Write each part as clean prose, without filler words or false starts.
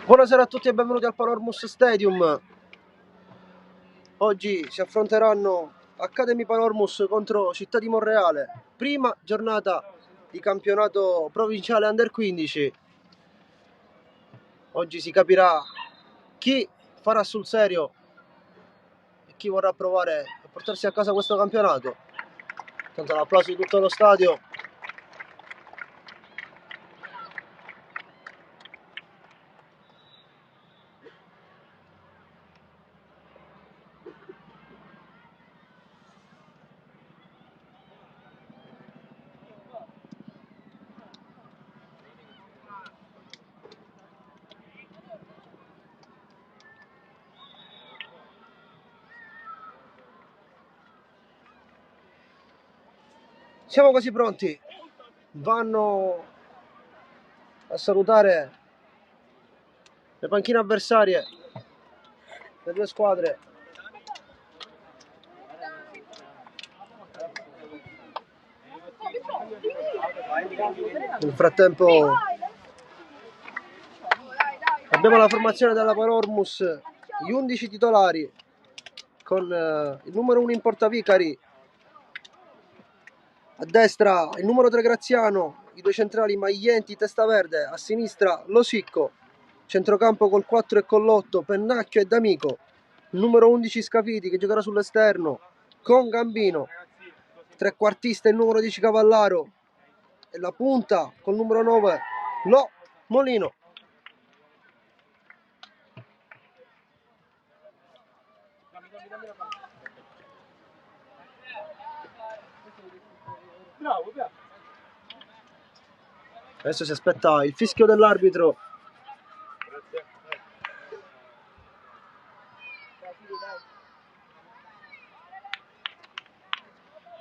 Buonasera a tutti e benvenuti al Panormus Stadium. Oggi si affronteranno Academy Panormus contro Città di Monreale. Prima giornata di campionato provinciale Under 15. Oggi si capirà chi farà sul serio e chi vorrà provare a portarsi a casa questo campionato. Tanto l'applauso di tutto lo stadio. Siamo quasi pronti. Vanno a salutare le panchine avversarie, le due squadre. Nel frattempo abbiamo la formazione della Panormus, gli 11 titolari con il numero 1 in portavicari, a destra il numero 3 Graziano, i due centrali Maglienti, Testa Verde, a sinistra Losicco, centrocampo col 4 e con l'8 Pennacchio e D'Amico, il numero 11 Scafidi che giocherà sull'esterno con Gambino, trequartista il numero 10 Cavallaro e la punta col numero 9 Lo Molino. Adesso si aspetta il fischio dell'arbitro.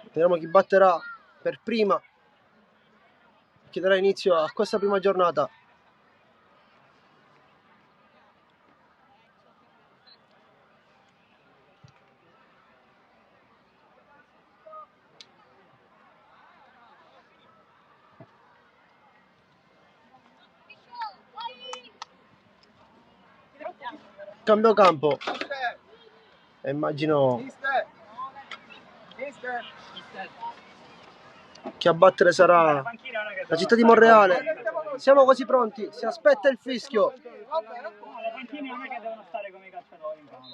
Vediamo chi batterà per prima, chi darà inizio a questa prima giornata. Cambio campo. E immagino che a battere sarà la Città di Monreale. Siamo quasi pronti, si aspetta il fischio. Le panchine non è che devono stare come i calciatori in campo.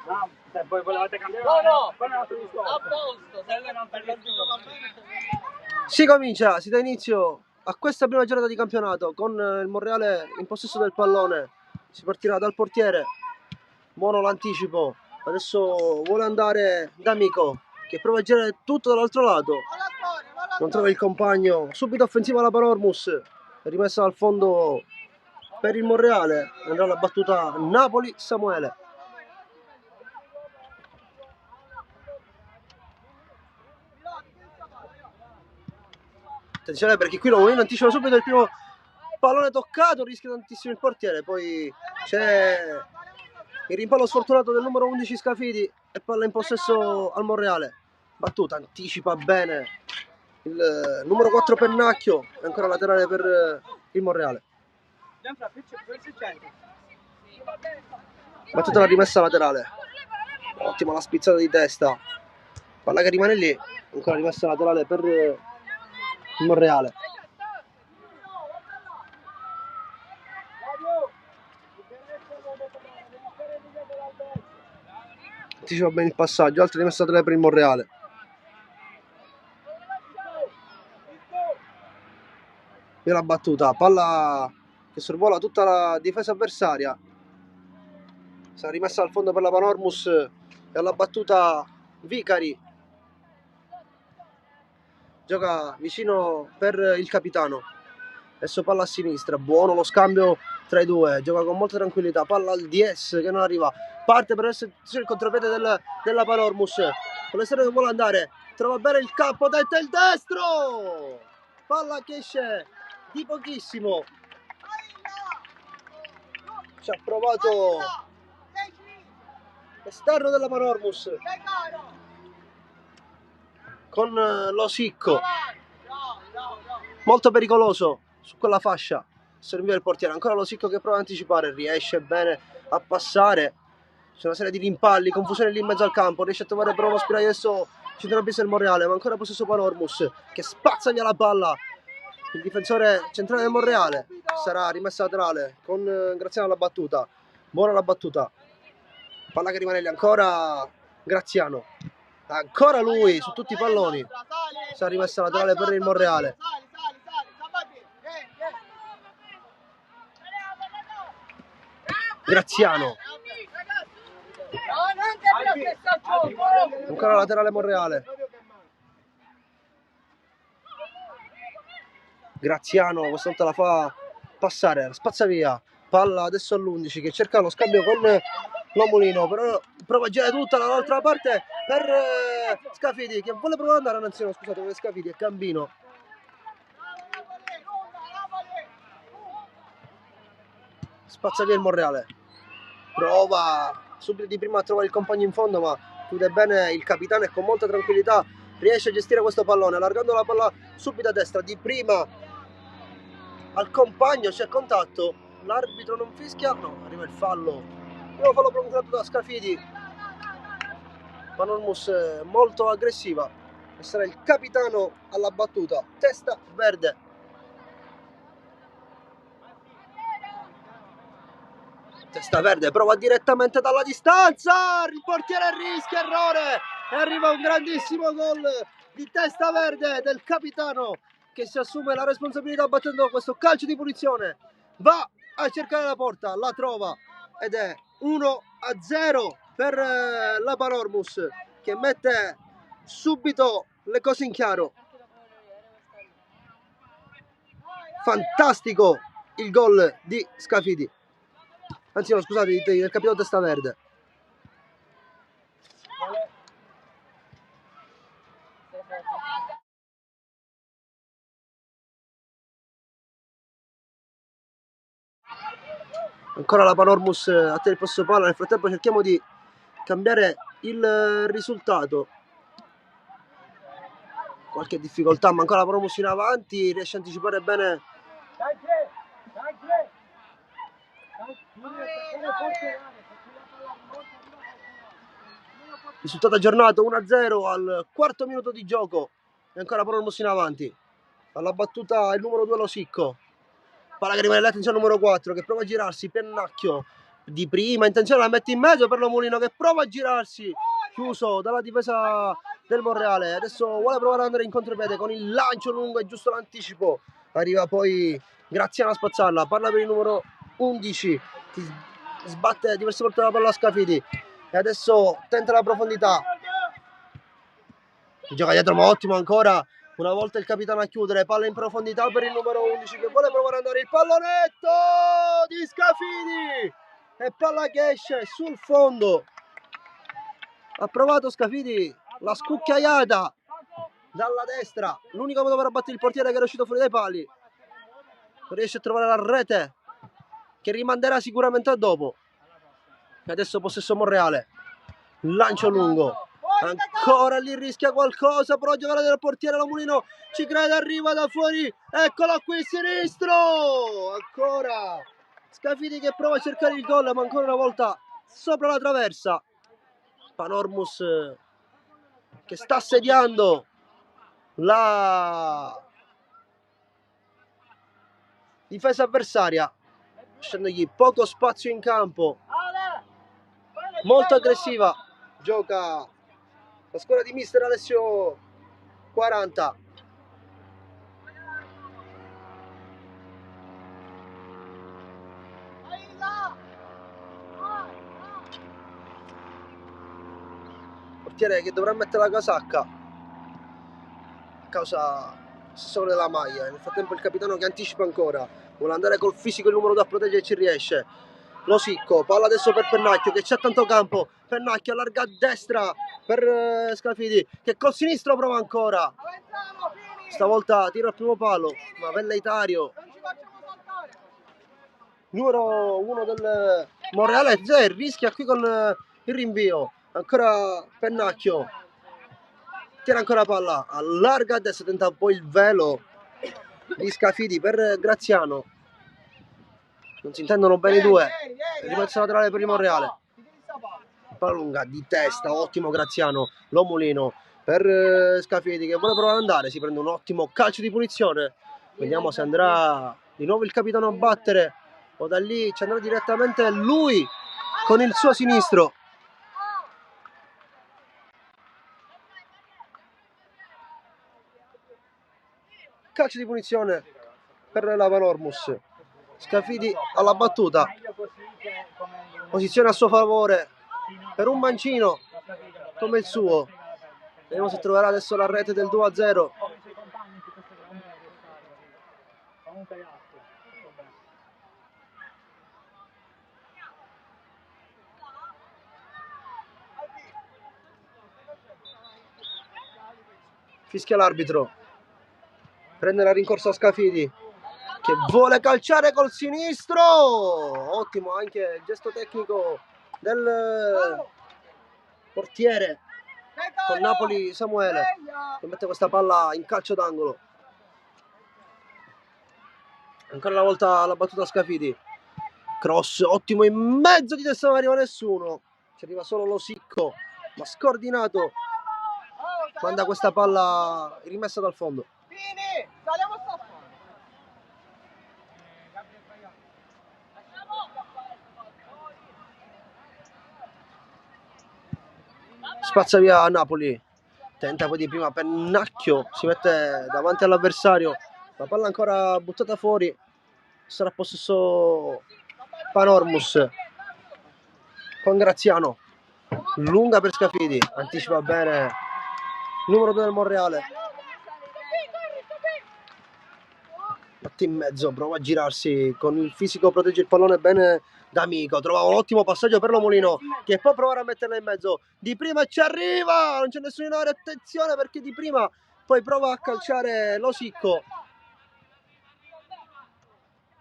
No, se voi volevate cambiare. No, a posto, se non per l'arbitro va bene. Si comincia, si dà inizio a questa prima giornata di campionato con il Monreale in possesso del pallone. Si partirà dal portiere, buono l'anticipo, adesso vuole andare D'Amico che prova a girare tutto dall'altro lato, non trova il compagno, subito offensiva la Panormus, rimessa al fondo per il Monreale, andrà la battuta Napoli-Samuele. Attenzione perché qui Lomolino anticipa subito il primo pallone toccato, rischia tantissimo il portiere, poi c'è il rimpallo sfortunato del numero 11 Scafidi e palla in possesso al Monreale. Battuta, anticipa bene il numero 4 Pennacchio e ancora laterale per il Monreale. Battuta la rimessa laterale, ottima la spizzata di testa, palla che rimane lì, ancora rimessa laterale per il Monreale. Anticipa bene il passaggio, altra rimessa laterale per il Monreale. E la battuta, palla che sorvola tutta la difesa avversaria, sarà rimessa al fondo per la Panormus e alla battuta Vicari, gioca vicino per il capitano, adesso palla a sinistra, buono lo scambio tra i due, gioca con molta tranquillità, palla al DS che non arriva, parte per essere il contropiede della Panormus, con l'esterno che vuole andare, trova bene il campo, tenta il destro, palla che esce di pochissimo, ci ha provato l'esterno della Panormus con Losicco, molto pericoloso su quella fascia, serviva il portiere, ancora Losicco che prova a anticipare, riesce bene a passare, c'è una serie di rimpalli, confusione lì in mezzo al campo, riesce a trovare però uno spiraglio adesso centrocampista del Monreale, ma ancora possesso Panormus che spazza via la palla, il difensore centrale del Monreale, sarà rimessa laterale con Graziano alla battuta, buona la battuta, palla che rimane lì ancora Graziano, ancora lui su tutti i palloni, sarà rimessa laterale per il Monreale. Graziano, ancora laterale Monreale, Graziano questa volta la fa passare, spazza via, palla adesso all'11 che cerca lo scambio con Lomulino, però prova a girare tutta dall'altra parte per Scafidi che vuole provare ad andare, anzi no scusate, non è Scafidi, è Cambino. Spazza via il Monreale, prova subito di prima a trovare il compagno in fondo, ma chiude bene il capitano e con molta tranquillità riesce a gestire questo pallone, allargando la palla subito a destra, di prima al compagno, c'è contatto, l'arbitro non fischia, no, arriva il fallo, primo fallo provocato da Scafidi, Panormus molto aggressiva, e sarà il capitano alla battuta, testa verde. Testa verde, prova direttamente dalla distanza, il portiere rischia, errore, e arriva un grandissimo gol di Testa Verde del capitano che si assume la responsabilità battendo questo calcio di punizione, va a cercare la porta, la trova ed è 1-0 per la Panormus che mette subito le cose in chiaro. Fantastico il gol di Scafidi. Anzi no, scusate, del capitano Testa Verde. Ancora la Panormus a te il posto palla, nel frattempo cerchiamo di cambiare il risultato. Qualche difficoltà, ma ancora la Panormus in avanti, riesce a anticipare bene. Risultato aggiornato 1-0 al quarto minuto di gioco e ancora Panormus in avanti. Alla battuta il numero 2 Losicco. Palla che rimane l'attenzione numero 4 che prova a girarsi, Pennacchio di prima, intenzione la mette in mezzo per Lomulino che prova a girarsi, chiuso dalla difesa del Monreale, adesso vuole provare ad andare in contropiede con il lancio lungo e giusto l'anticipo, arriva poi Graziano a spazzarla, parla per il numero 11, sbatte diverse volte la palla a Scafidi e adesso tenta la profondità, gioca dietro ma ottimo ancora. Una volta il capitano a chiudere, palla in profondità per il numero 11 che vuole provare ad andare, il pallonetto di Scafidi e palla che esce sul fondo. Ha provato Scafidi la scucchiaiata dalla destra, l'unico modo per abbattere il portiere che era uscito fuori dai pali, non riesce a trovare la rete che rimanderà sicuramente a dopo. E adesso possesso Monreale, lancio lungo. Ancora lì rischia qualcosa, però giocare del portiere Lomulino ci crede, arriva da fuori, eccolo qui sinistro, ancora Scafidi che prova a cercare il gol ma ancora una volta sopra la traversa. Panormus che sta assediando la difesa avversaria, lasciandogli poco spazio in campo, molto aggressiva gioca la squadra di mister Alessio 40. Portiere che dovrà mettere la casacca a causa solo della maglia. Nel frattempo il capitano che anticipa ancora, vuole andare col fisico il numero 2 a proteggere e ci riesce. Losicco, palla adesso per Pennacchio che c'è tanto campo, Pennacchio allarga a destra per Scafidi che col sinistro prova ancora, stavolta tira al primo palo ma velleitario, numero 1 del Monreale rischia qui con il rinvio, ancora Pennacchio tira ancora palla, allarga a destra, tenta poi il velo di Scafidi per Graziano. Non si intendono bene i due. Rimessa laterale per il Monreale. Palla lunga di testa, ottimo Graziano. Lomolino per Scafidi che vuole provare ad andare. Si prende un ottimo calcio di punizione. Vediamo se andrà di nuovo il capitano a battere o da lì ci andrà direttamente lui con il suo sinistro. Calcio di punizione per la Panormus. Scafidi alla battuta. Posizione a suo favore per un mancino come il suo. Vediamo se troverà adesso la rete del 2-0. Fischia l'arbitro. Prende la rincorsa Scafidi che vuole calciare col sinistro. Ottimo anche il gesto tecnico del portiere con Napoli Samuele che mette questa palla in calcio d'angolo. Ancora una volta la battuta Scafidi. Cross ottimo in mezzo di testa, non arriva nessuno. Ci arriva solo Losicco, ma scordinato. Manda questa palla rimessa dal fondo. Spazza via Napoli. Tenta poi di prima Pennacchio, si mette davanti all'avversario. La palla ancora buttata fuori. Sarà possesso Panormus con Graziano. Lunga per Scafidi, anticipa bene il numero 2 del Monreale. Batte in mezzo, prova a girarsi con il fisico, protegge il pallone bene D'Amico. Trova un ottimo passaggio per Lomolino che può provare a metterla in mezzo. Di prima ci arriva, non c'è nessuno in area, attenzione perché di prima poi prova a calciare Losicco.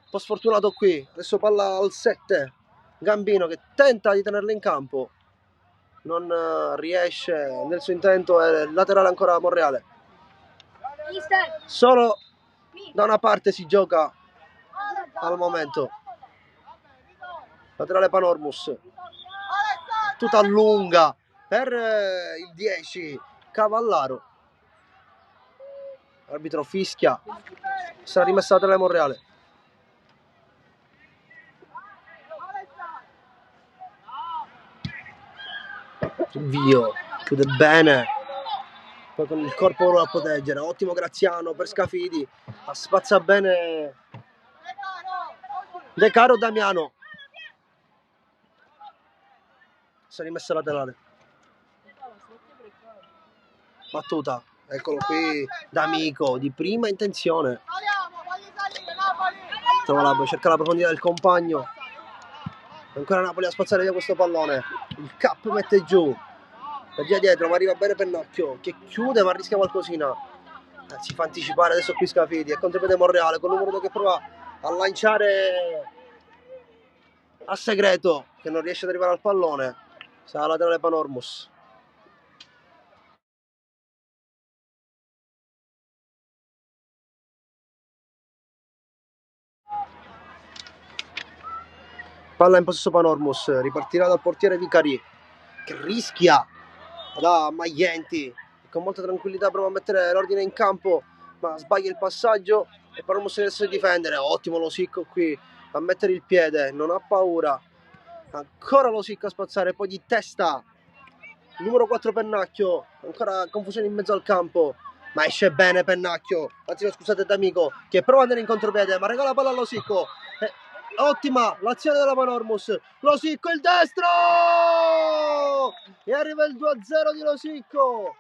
Un po' sfortunato qui, adesso palla al 7. Gambino che tenta di tenerla in campo, non riesce nel suo intento, è laterale ancora a Monreale. Solo da una parte si gioca al momento. Laterale Panormus. Tutta lunga per il 10 Cavallaro. Arbitro fischia. Sarà rimessa laterale Monreale. Vio, chiude bene. Poi con il corpo vuole a proteggere. Ottimo Graziano per Scafidi. Spazza bene De Caro Damiano. Si è rimessa laterale. Battuta. Eccolo qui. D'Amico di prima intenzione. Cerca la profondità del compagno. Ancora Napoli a spazzare via questo pallone. Il cap mette giù. Da via dietro, ma arriva bene Pennacchio che chiude ma rischia qualcosina. Si fa anticipare adesso qui Scafidi. E contropiede Monreale con il numero 2 che prova a lanciare a segreto, che non riesce ad arrivare al pallone. Sarà laterale Panormus. Palla in possesso Panormus. Ripartirà dal portiere Vicari che rischia da Maglienti. Con molta tranquillità prova a mettere l'ordine in campo, ma sbaglia il passaggio e Panormus riesce a difendere. Ottimo Losicco qui a mettere il piede, non ha paura. Ancora Losicco a spazzare, poi di testa numero 4 Pennacchio. Ancora confusione in mezzo al campo, ma esce bene Pennacchio. Anzi, scusate D'Amico che prova ad andare in contropiede, ma regala la palla a Losicco. Ottima l'azione della Panormus. Losicco il destro e arriva il 2-0 di Losicco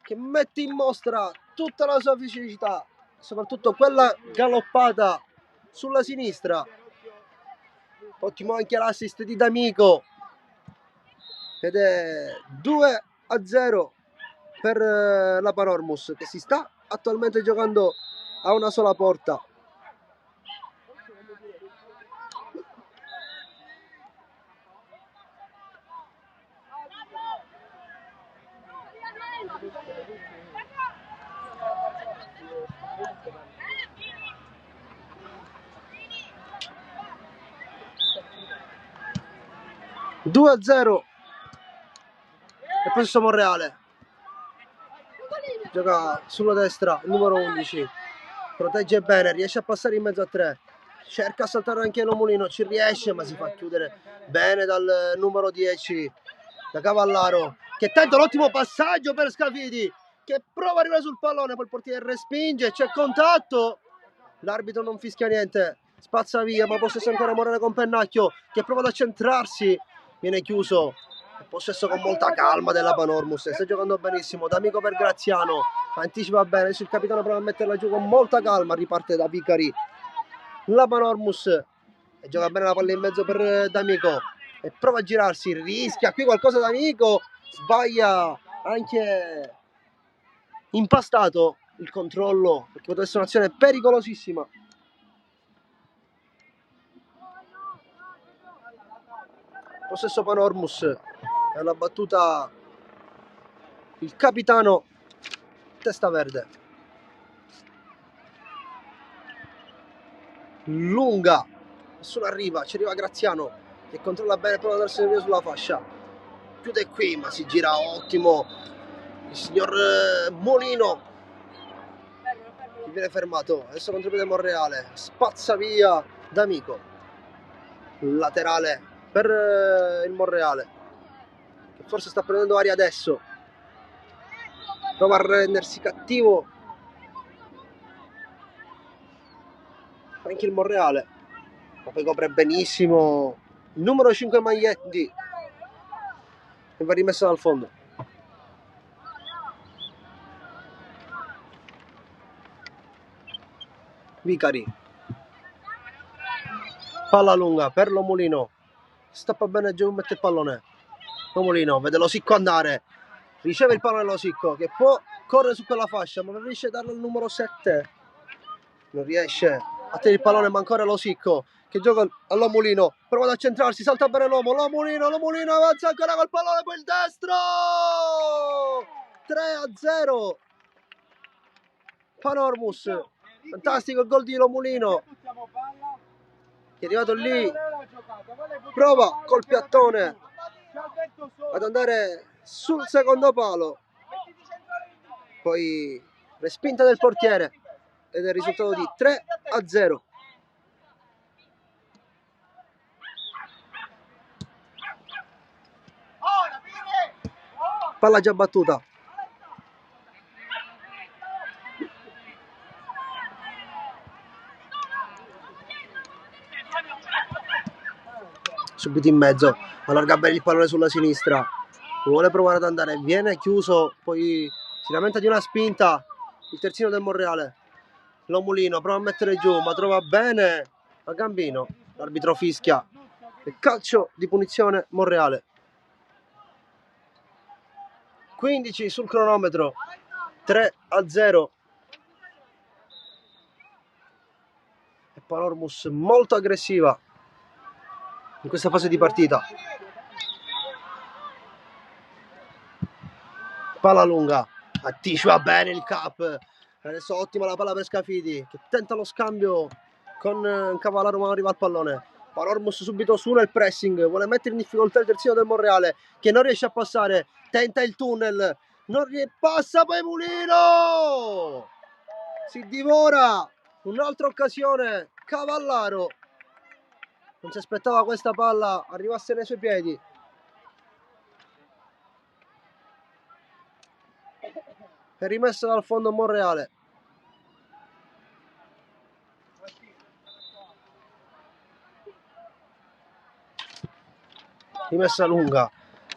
che mette in mostra tutta la sua fisicità, soprattutto quella galoppata sulla sinistra. Ottimo anche l'assist di D'Amico ed è 2-0 per la Panormus che si sta attualmente giocando a una sola porta. 2-0 e possesso Monreale. Gioca sulla destra il numero 11, protegge bene, riesce a passare in mezzo a 3, cerca a saltare anche Lomolino, ci riesce ma si fa chiudere bene dal numero 10, da Cavallaro, che tenta un ottimo passaggio per Scafidi, che prova ad arrivare sul pallone, poi il portiere respinge, c'è contatto, l'arbitro non fischia niente, spazza via, ma possesso ancora Morale con Pennacchio, che prova ad accentrarsi, viene chiuso, possesso con molta calma della Panormus, sta giocando benissimo, D'Amico per Graziano, anticipa bene, adesso il capitano prova a metterla giù con molta calma, riparte da Vicari, la Panormus, e gioca bene la palla in mezzo per D'Amico, e prova a girarsi, rischia qui qualcosa D'Amico, sbaglia anche impastato il controllo, perché poteva essere un'azione pericolosissima. Possesso Panormus, è una battuta il capitano Testa Verde. Lunga, nessuno arriva, ci arriva Graziano che controlla bene, prova a darsi via sulla fascia, chiude qui ma si gira ottimo il signor Molino, che viene fermato, adesso contropiede Monreale, spazza via D'Amico, laterale per il Monreale, che forse sta prendendo aria adesso, prova a rendersi cattivo anche il Monreale, ma poi copre benissimo il numero 5 Maglietti e va rimessa dal fondo. Vicari, palla lunga per Lomolino, stappa bene giù, mette il pallone, Lomolino vede Losicco andare, riceve il pallone Losicco che può correre su quella fascia ma non riesce a darlo al numero 7, non riesce a tenere il pallone, ma ancora Losicco che gioca all'Omolino, prova ad accentrarsi, salta bene Lomolino avanza ancora col pallone, poi il destro, 3-0 Panormus, fantastico il gol di Lomolino che è arrivato lì, prova col piattone ad andare sul secondo palo, poi respinta del portiere ed è il risultato di 3-0. Palla già battuta. Subito in mezzo, allarga bene il pallone sulla sinistra, vuole provare ad andare, viene chiuso, poi si lamenta di una spinta il terzino del Monreale, Lomolino prova a mettere giù ma trova bene a Gambino, l'arbitro fischia e calcio di punizione Monreale. 15 sul cronometro, 3-0 e Panormus molto aggressiva in questa fase di partita. Palla lunga, anticipa bene il Cap, adesso ottima la palla per Scafidi che tenta lo scambio con Cavallaro ma non arriva al pallone. Panormus subito su nel pressing, vuole mettere in difficoltà il terzino del Monreale che non riesce a passare, tenta il tunnel, non passa, poi Mulino si divora un'altra occasione, Cavallaro non si aspettava questa palla arrivasse nei suoi piedi. È rimessa dal fondo Monreale. Rimessa lunga,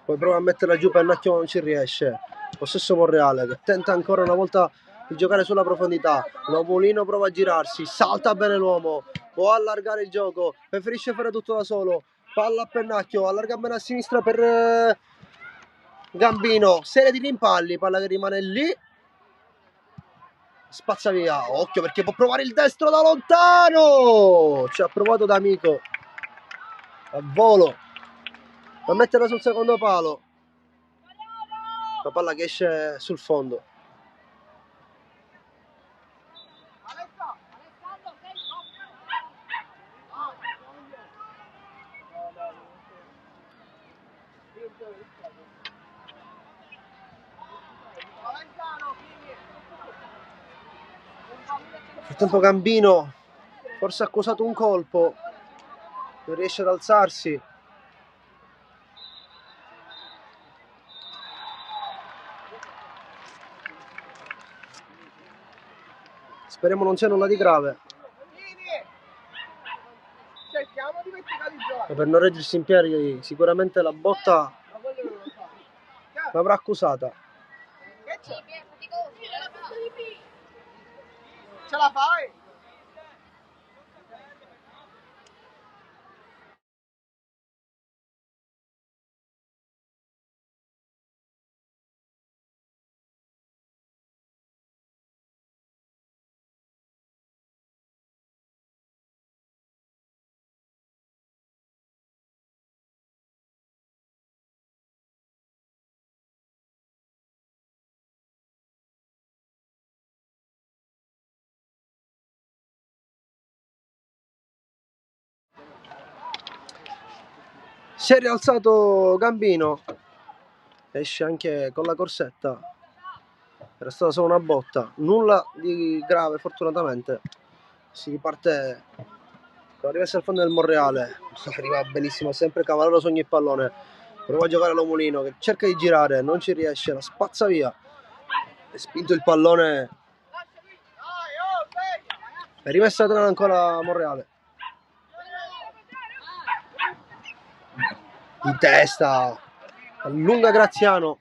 poi prova a metterla giù, Pennacchio non ci riesce, possesso Monreale che tenta ancora una volta di giocare sulla profondità, Lomolino prova a girarsi, salta bene l'uomo, può allargare il gioco, preferisce fare tutto da solo, palla a Pennacchio, allarga bene a sinistra per Gambino, serie di rimpalli, palla che rimane lì, spazza via, occhio perché può provare il destro da lontano, ci ha provato D'Amico a volo a metterla sul secondo palo, la palla che esce sul fondo. Nel frattempo Gambino forse ha accusato un colpo, non riesce ad alzarsi. Speriamo non sia nulla di grave. E per non reggersi in piedi sicuramente la botta l'avrà accusata. Ce la fai? Si è rialzato Gambino, esce anche con la corsetta. Era stata solo una botta, nulla di grave fortunatamente. Si riparte con la rimessa al fondo del Monreale. Arriva benissimo sempre Cavallaro su ogni pallone. Prova a giocare all'omolino che cerca di girare, non ci riesce, la spazza via. È spinto il pallone. È rimessa ancora Monreale. Di testa, allunga Graziano,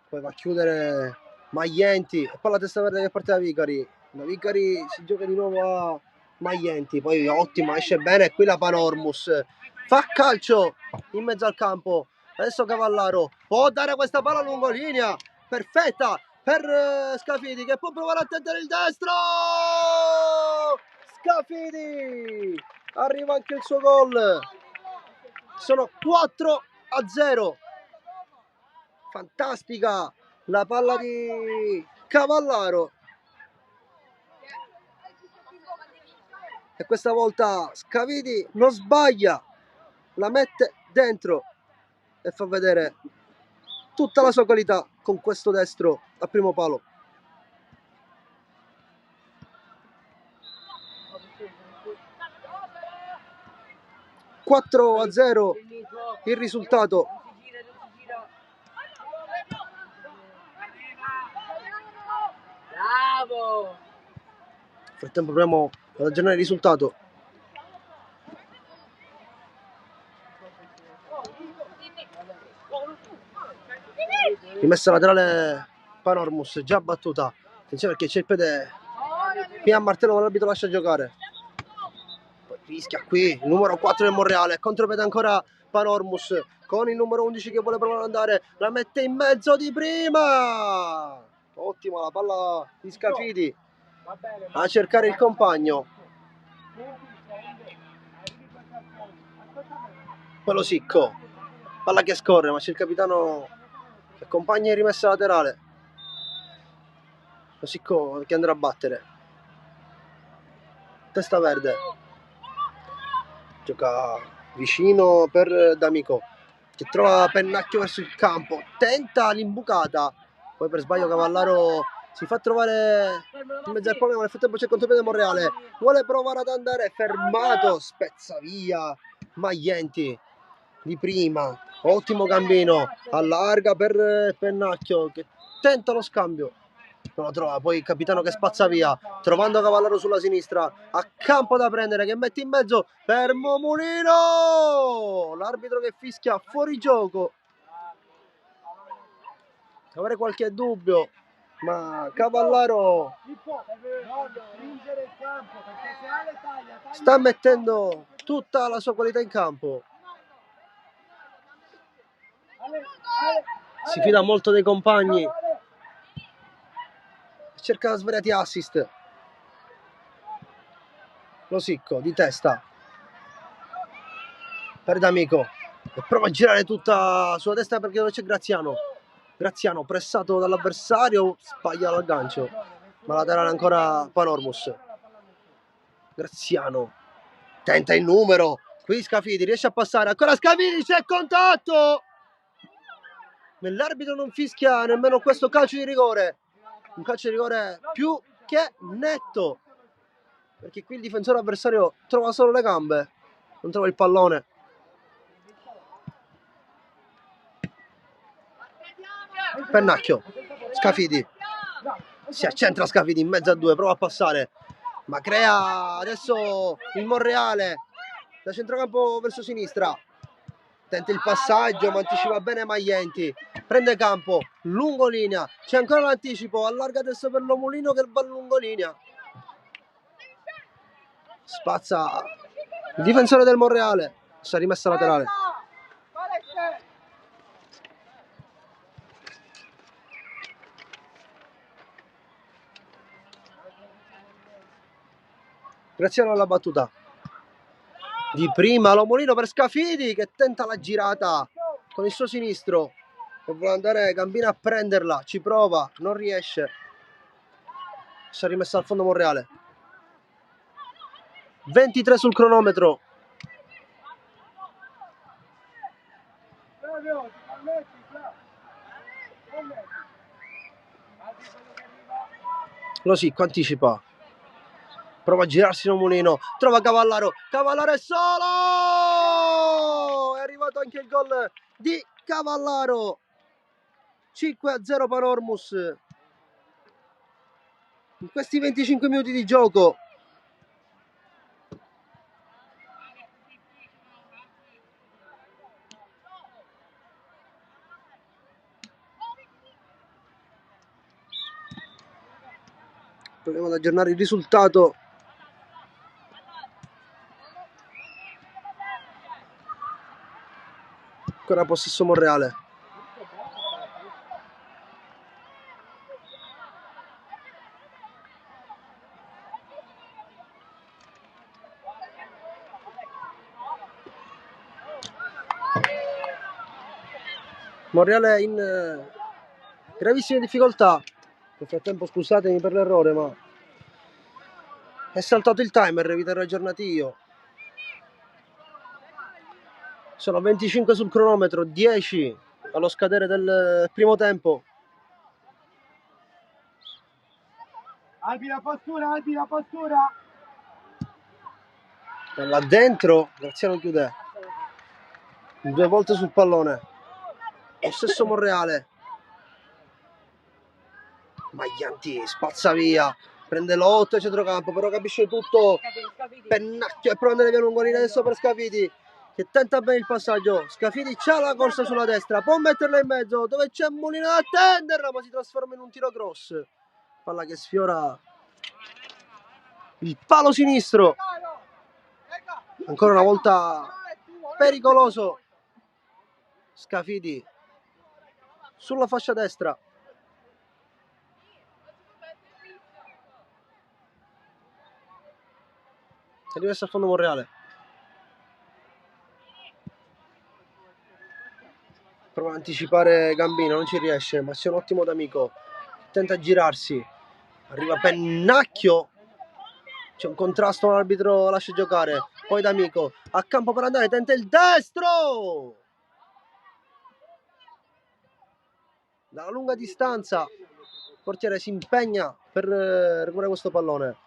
poi va a chiudere Maglienti e poi la testa verde che parte da Vicari. Da Vicari si gioca di nuovo a Maglienti, poi ottima, esce bene qui la Panormus, fa calcio in mezzo al campo. Adesso Cavallaro può dare questa palla lungo linea, perfetta per Scafidi che può provare a tentare il destro. Scafidi, arriva anche il suo gol. Sono 4-0. Fantastica la palla di Cavallaro. E questa volta Scafidi non sbaglia, la mette dentro e fa vedere tutta la sua qualità con questo destro a primo palo. (4-0) il risultato. Bravo! Nel frattempo proviamo ad aggiornare il risultato. Rimessa laterale Panormus, già battuta. Attenzione perché c'è il piede qui a martello, ma l'arbitro lascia giocare. Poi fischia qui il numero 4 del Monreale, contropiede ancora Panormus con il numero 11 che vuole provare ad andare, la mette in mezzo di prima. Ottima la palla di Scafidi a cercare il compagno. Poi Losicco, palla che scorre, ma c'è il capitano che accompagna in rimessa laterale. Losicco che andrà a battere. Testa verde. Gioca vicino per D'Amico, che trova Pennacchio verso il campo, tenta l'imbucata, poi per sbaglio Cavallaro si fa trovare in mezzo al pallone, ma nel frattempo c'è il contropiede Monreale, vuole provare ad andare, fermato, spezza via Maglienti di prima. Ottimo Gambino, allarga per Pennacchio che tenta lo scambio, non lo trova, poi il capitano che spazza via, trovando Cavallaro sulla sinistra, a campo da prendere, che mette in mezzo per Momolino, l'arbitro che fischia fuori gioco. Avrei qualche dubbio, ma Cavallaro sta mettendo tutta la sua qualità in campo, si fida molto dei compagni, cerca svariati assist. Losicco di testa per D'Amico e prova a girare tutta sulla destra perché non c'è Graziano. Graziano pressato dall'avversario, sbaglia l'aggancio, ma laterale ancora Panormus. Graziano tenta il numero, Qui Scafidi riesce a passare, ancora Scafidi, c'è contatto! L'arbitro non fischia nemmeno questo calcio di rigore, un calcio di rigore più che netto, perché qui il difensore avversario trova solo le gambe, non trova il pallone. Pennacchio, Scafidi, si accentra Scafidi in mezzo a due, prova a passare, ma crea adesso il Monreale da centrocampo verso sinistra, tenta il passaggio ma anticipa bene Maglienti, prende campo, lungolinea, c'è ancora l'anticipo, allarga adesso per Lomolino che va lungolinea, spazza il difensore del Monreale, si è rimessa laterale. Graziano alla battuta di prima, Lomolino per Scafidi che tenta la girata con il suo sinistro e vuole andare Gambino a prenderla, ci prova, non riesce, si è rimessa al fondo Monreale. 23 sul cronometro. Lo sì, anticipa, prova a girarsi Lomolino, trova Cavallaro, Cavallaro è solo, è arrivato anche il gol di Cavallaro. 5-0 Panormus in questi 25 minuti di gioco. Proviamo ad aggiornare il risultato. Ancora possesso Monreale. Monreale in gravissime difficoltà. Nel frattempo scusatemi per l'errore, ma è saltato il timer, vi terrò aggiornati io. Sono 25 sul cronometro, 10 allo scadere del primo tempo. Albi la postura, Albi la postura. E là dentro, Graziano chiude 2 volte sul pallone. Lo stesso Monreale. Maglianti spazza via, prende l'8 a centrocampo, però capisce tutto. Pennacchio e prova ad andare via Lungolini adesso per Scafidi che tenta bene il passaggio. Scafidi c'ha la corsa sulla destra, può metterla in mezzo dove c'è Molino da attenderla, ma si trasforma in un tiro cross. Palla che sfiora il palo sinistro. Ancora una volta pericoloso Scafidi sulla fascia destra. È rimesso a fondo Monreale. Prova ad anticipare Gambino, non ci riesce, ma c'è un ottimo D'Amico. Tenta di girarsi. Arriva Pennacchio. C'è un contrasto, l'arbitro lascia giocare. Poi D'Amico a campo per andare, tenta il destro. Dalla lunga distanza il portiere si impegna per recuperare questo pallone.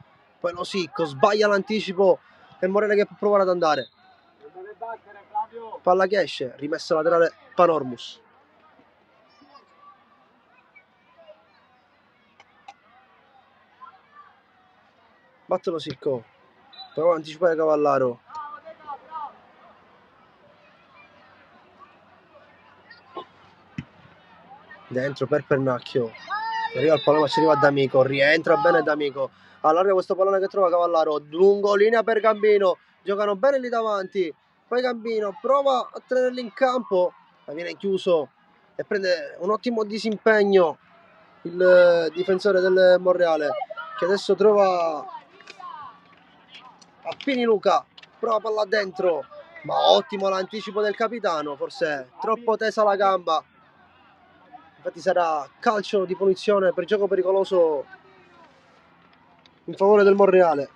Poi lo Sicco sbaglia l'anticipo e Morele che può provare ad andare. Palla che esce, rimessa laterale Panormus. Batte lo Sicco, prova ad anticipare Cavallaro. Dentro per Pennacchio. Arriva il pallone ma ci arriva D'Amico, rientra bene D'Amico. Allarga questo pallone che trova Cavallaro, lungolinea per Gambino, giocano bene lì davanti. Poi Gambino prova a tenerli in campo, ma viene chiuso e prende un ottimo disimpegno il difensore del Monreale, che adesso trova a Pini Luca, prova palla dentro, ma ottimo l'anticipo del capitano, forse troppo tesa la gamba. Infatti sarà calcio di punizione per gioco pericoloso in favore del Monreale.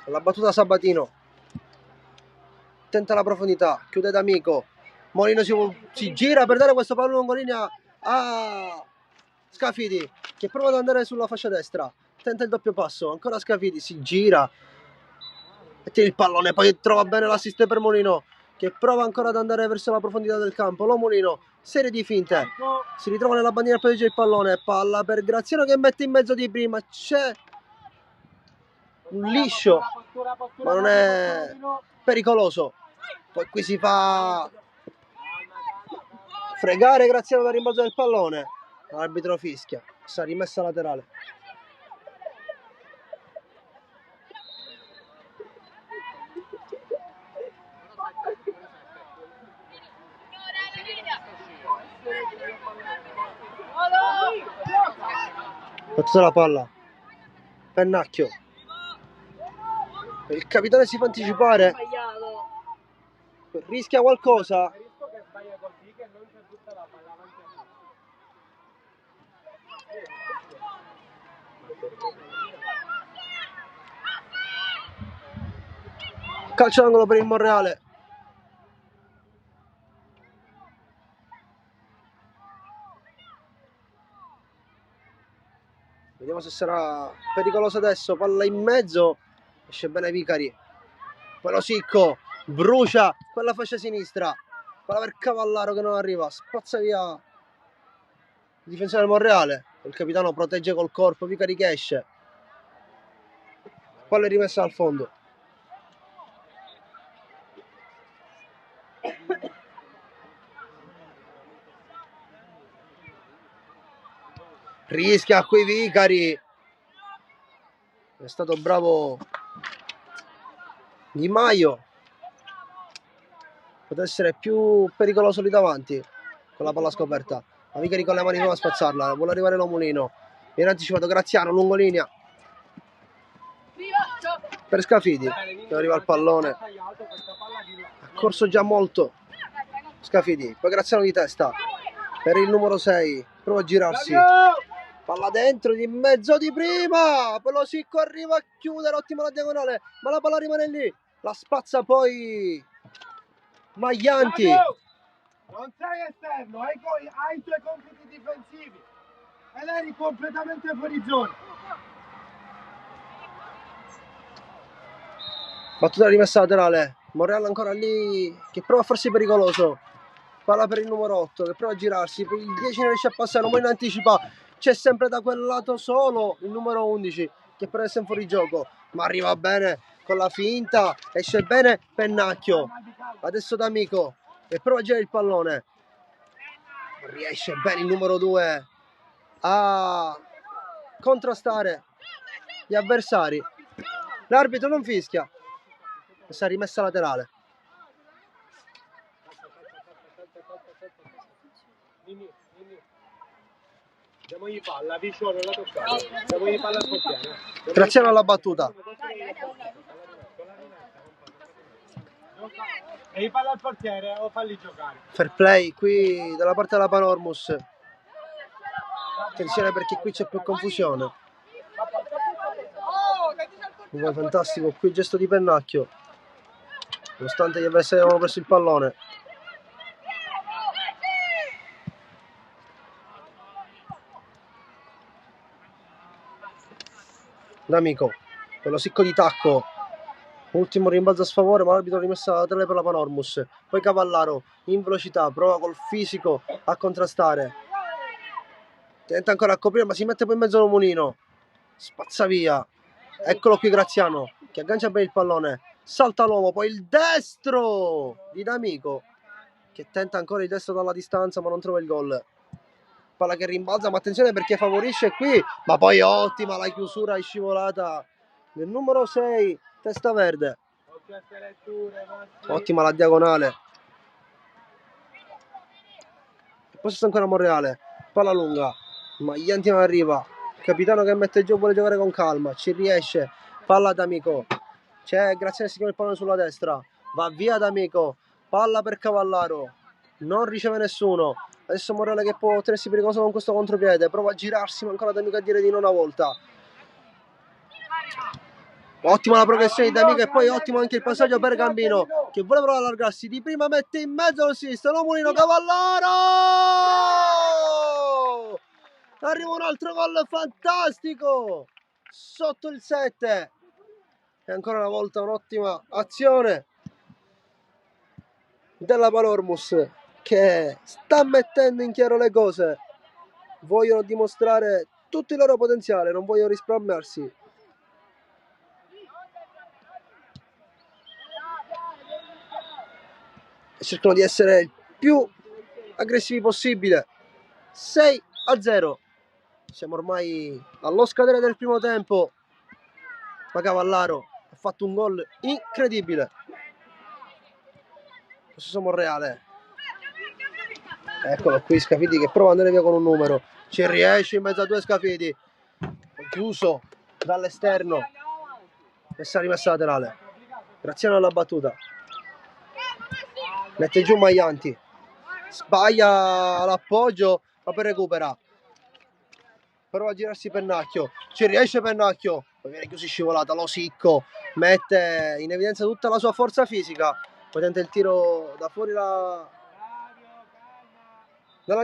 La battuta Sabatino. Tenta la profondità, chiude D'Amico. Molino si gira per dare questo pallone lungo linea a Scafidi, che prova ad andare sulla fascia destra. Tenta il doppio passo, ancora Scafidi, si gira. E tiene il pallone, poi trova bene l'assist per Molino, che prova ancora ad andare verso la profondità del campo. Lo Molino, serie di finte, si ritrova nella bandiera per protegge il pallone. Palla per Graziano che mette in mezzo di prima. C'è un liscio, ma non è pericoloso. Poi qui si fa fregare Graziano dal rimbalzo del pallone. L'arbitro fischia, sta rimessa laterale. Battuta la palla, Pennacchio. Il capitano si fa anticipare, rischia qualcosa. Calcio d'angolo per il Monreale. Vediamo se sarà pericoloso adesso. Palla in mezzo, esce bene Vicari. Poi lo Sicco brucia quella fascia sinistra. Palla per Cavallaro che non arriva, spazza via il difensore del Monreale. Il capitano protegge col corpo, Vicari che esce. Palla è rimessa al fondo. Rischia qui Vicari. È stato bravo Di Maio. Potrebbe essere più pericoloso lì davanti con la palla scoperta. Ma Vicari con le mani prova a spazzarla. Vuole arrivare Lomolino. Viene anticipato Graziano, lungo linea. Per Scafidi, che arriva il pallone. Ha corso già molto Scafidi. Poi Graziano di testa per il numero 6. Prova a girarsi. Palla dentro, di mezzo di prima. Poi lo Sicco arriva a chiudere, ottima la diagonale. Ma la palla rimane lì. La spazza poi Maglianti. Non sei esterno, hai i tuoi compiti difensivi ed eri completamente fuori zona. Battuta rimessa laterale. Monreale ancora lì che prova a farsi pericoloso. Palla per il numero 8 che prova a girarsi. Per il 10 non riesce a passare, non anticipa. C'è sempre da quel lato solo il numero 11 che però è sempre fuori gioco. Ma arriva bene con la finta. Esce bene Pennacchio. Adesso D'Amico e prova a girare il pallone. Riesce bene il numero 2 a contrastare gli avversari. L'arbitro non fischia. Questa rimessa laterale. Diamogli palla, vicino la toccata. Diamogli palla al portiere. Graziano alla battuta. E gli palla al portiere o falli giocare. Fair play qui dalla parte della Panormus. Attenzione perché qui c'è più confusione. Fantastico qui il gesto di Pennacchio. Nonostante gli avversari avevano preso il pallone. D'Amico per lo Sicco di tacco. Ultimo rimbalzo a sfavore, ma l'arbitro ha rimessa la laterale per la Panormus. Poi Cavallaro in velocità, prova col fisico a contrastare. Tenta ancora a coprire, ma si mette poi in mezzo Lomolino. Spazza via. Eccolo qui Graziano, che aggancia bene il pallone. Salta l'uomo, poi il destro di D'Amico, che tenta ancora il destro dalla distanza, ma non trova il gol. Palla che rimbalza, ma attenzione perché favorisce qui. Ma poi ottima la chiusura in scivolata del numero 6. Testa verde. Ottima la diagonale. E poi sta ancora Monreale. Palla lunga. Maglianti non arriva. Capitano che mette giù, vuole giocare con calma. Ci riesce. Palla D'Amico. C'è Graziano, si chiama il pallone sulla destra. Va via D'Amico. Palla per Cavallaro. Non riceve nessuno. Adesso Monreale che può tenersi pericoloso con questo contropiede. Prova a girarsi, ma ancora D'Amico a dire di no una volta. Ottima la progressione di D'Amico e poi ottimo anche il passaggio per Gambino che vuole provare a allargarsi. Di prima mette in mezzo al sinistro Lomulino, Cavallaro! Arriva un altro gol fantastico sotto il 7 e ancora una volta un'ottima azione della Panormus che sta mettendo in chiaro le cose. Vogliono dimostrare tutto il loro potenziale, non vogliono risparmiarsi. Cercano di essere il più aggressivi possibile. 6-0. Siamo ormai allo scadere del primo tempo, ma Cavallaro ha fatto un gol incredibile. Questo Monreale, eccolo qui Scafidi che prova ad andare via con un numero, ci riesce in mezzo a due Scafidi, chiuso dall'esterno e si è rimessa laterale. Graziano alla battuta, mette giù Maianti, sbaglia l'appoggio ma poi recupera, prova a girarsi Pennacchio, ci riesce Pennacchio, poi viene chiuso scivolata, Losicco mette in evidenza tutta la sua forza fisica, poi tenta il tiro da fuori dalla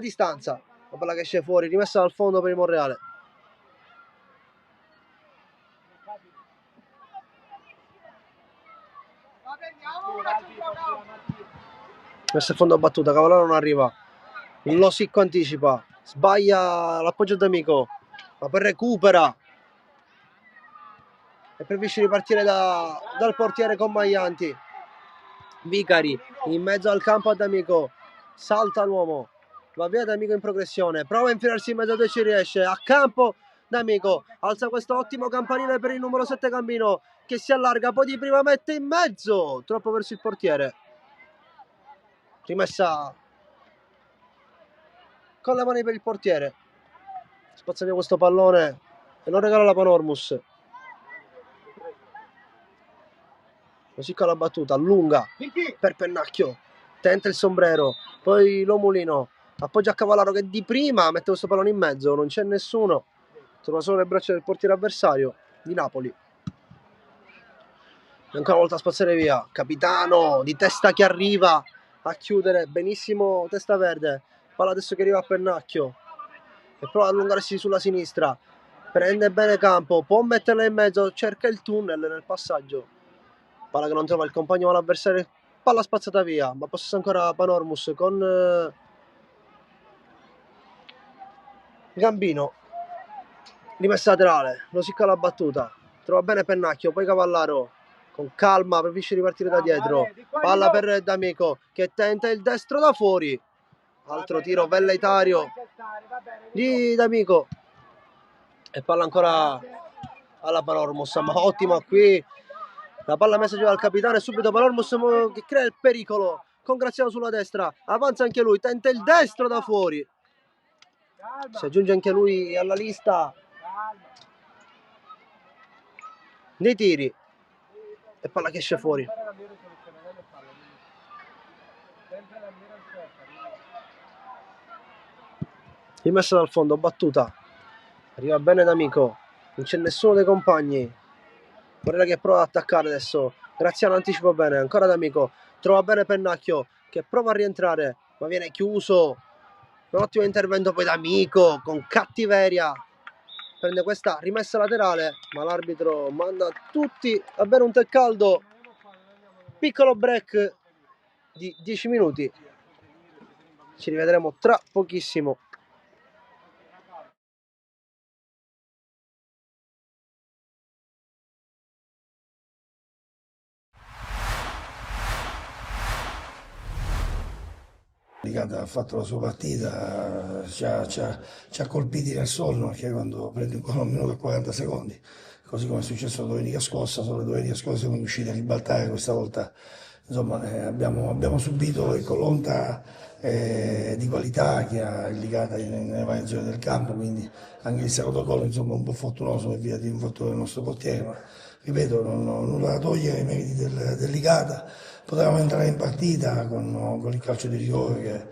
distanza, la palla che esce fuori, rimessa dal fondo per il Monreale. Messa a fondo a battuta, Cavallaro non arriva, Losicco anticipa, sbaglia l'appoggio d'Amico, ma poi recupera e preferisce ripartire dal portiere con Maianti. Vicari in mezzo al campo ad D'Amico, salta l'uomo, va via D'Amico in progressione, prova a infilarsi in mezzo a due, ci riesce, a campo D'Amico, alza questo ottimo campanile per il numero 7 Gambino che si allarga, poi di prima mette in mezzo, troppo verso il portiere, rimessa con le mani per il portiere, spazza via questo pallone e lo regala la Panormus. Così con la battuta, lunga per Pennacchio, tenta il sombrero, poi Lomulino, appoggia a Cavallaro che di prima mette questo pallone in mezzo, non c'è nessuno, trova solo le braccia del portiere avversario di Napoli. E ancora una volta a spazzare via, Capitano di testa che arriva a chiudere, benissimo Testa Verde, palla adesso che arriva a Pennacchio e prova ad allungarsi sulla sinistra, prende bene campo, può metterla in mezzo, cerca il tunnel nel passaggio, palla che non trova il compagno ma l'avversario, palla spazzata via, ma possesso ancora Panormus con Gambino, rimessa laterale, Losicco alla battuta, trova bene Pennacchio, poi Cavallaro con calma preferisce ripartire da dietro, palla per D'Amico che tenta il destro da fuori, altro tiro velleitario di D'Amico e palla ancora alla Panormus, ma ottimo qui la palla messa giù dal capitano e subito Panormus che crea il pericolo con Graziano sulla destra, avanza anche lui, tenta il destro da fuori, si aggiunge anche lui alla lista dei tiri e palla che esce fuori. Rimessa dal fondo, battuta, arriva bene D'Amico, non c'è nessuno dei compagni, Morella che prova ad attaccare adesso, Graziano anticipa bene, ancora D'Amico, trova bene Pennacchio che prova a rientrare ma viene chiuso, un ottimo intervento poi D'Amico con cattiveria, prende questa rimessa laterale ma l'arbitro manda tutti a bere un tè caldo, piccolo break di 10 minuti, ci rivedremo tra pochissimo. Ha fatto la sua partita, ci ha colpiti nel sonno perché quando prende ancora un minuto e 40 secondi, così come è successo la domenica scorsa, solo la domenica scorsa siamo riusciti a ribaltare, questa volta insomma, abbiamo subito l'onta di qualità che ha indicata nelle variazioni del campo, quindi anche il secondo gol insomma un po' fortunoso per via di un fattore del nostro portiere, ma ripeto nulla da togliere ai meriti del Ligata. Potevamo entrare in partita con il calcio di rigore che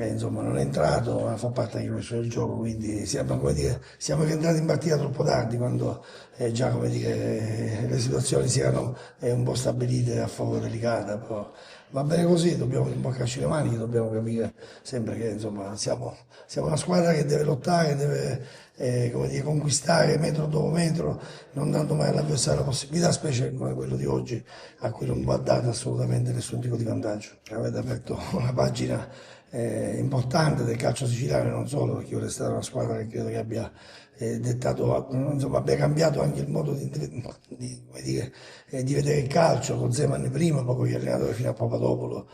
insomma non è entrato, ma fa parte anche questo del gioco, quindi siamo, come dire, siamo rientrati in partita troppo tardi quando già, come dire, le situazioni si erano un po' stabilite a favore dell'Icata, però va bene così, dobbiamo rimboccarci le maniche, dobbiamo capire sempre che insomma siamo una squadra che deve lottare, deve come dire, conquistare metro dopo metro, non dando mai all'avversario la possibilità, specie come quello di oggi, a cui non va dato assolutamente nessun tipo di vantaggio. Avete aperto una pagina importante del calcio siciliano, non solo, perché ora è stata una squadra che credo che abbia dettato, insomma, abbia cambiato anche il modo come dire, di vedere il calcio, con Zeman prima, poi con gli allenatori fino a Papadopoulos,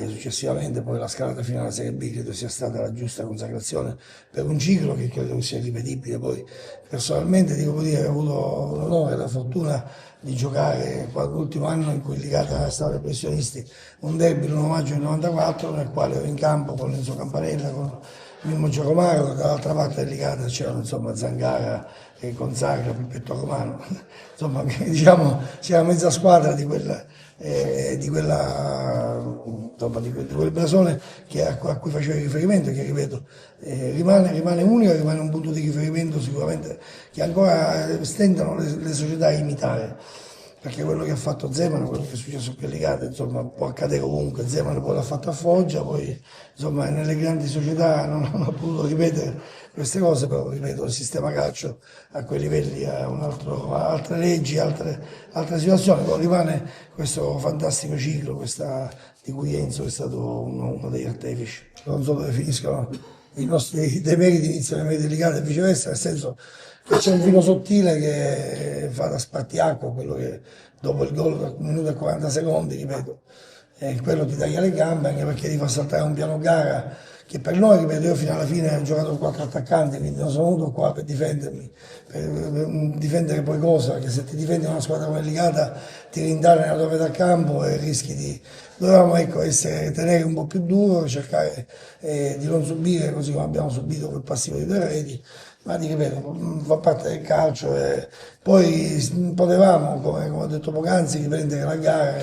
successivamente poi la scalata fino alla Serie B credo sia stata la giusta consacrazione per un ciclo che credo sia irripetibile. Poi personalmente devo dire che ho avuto l'onore e la fortuna di giocare l'ultimo anno in cui Ligata stava ai professionisti, un derby l'1 maggio del 94 nel quale ero in campo con Enzo Campanella, con Mimmo Giacomaro, dall'altra parte del Ligata c'erano insomma Zangara e Gonzaga, Pippetto Romano, insomma diciamo c'era mezza squadra di quel blasone a cui facevo riferimento, che ripeto rimane unico, rimane un punto di riferimento sicuramente che ancora stentano le società a imitare, perché quello che ha fatto Zeman, quello che è successo qui a Ligata, insomma può accadere ovunque. Zeman poi l'ha fatto a Foggia, poi insomma nelle grandi società non ha potuto ripetere queste cose, però ripeto il sistema calcio a quei livelli ha altre leggi, altre situazioni, poi rimane questo fantastico ciclo, di cui Enzo è stato uno degli artefici. Non so dove finiscono i nostri demeriti, iniziano i meriti Ligata e viceversa, nel senso che c'è un filo sottile che fa da spartiacque, quello che dopo il gol da 1 minuto e 40 secondi, ripeto, quello ti taglia le gambe, anche perché ti fa saltare un piano gara che per noi, ripeto, io fino alla fine ho giocato con 4 attaccanti, quindi non sono venuto qua per difendermi, per difendere poi cosa, che se ti difendi una squadra come Ligata ti rintanano nella tua metà campo e rischi di... Dovevamo ecco, tenere un po' più duro, cercare di non subire così come abbiamo subito quel passivo di 2 reti, ma ti ripeto, fa parte del calcio e poi potevamo, come ho detto poc'anzi, riprendere la gara.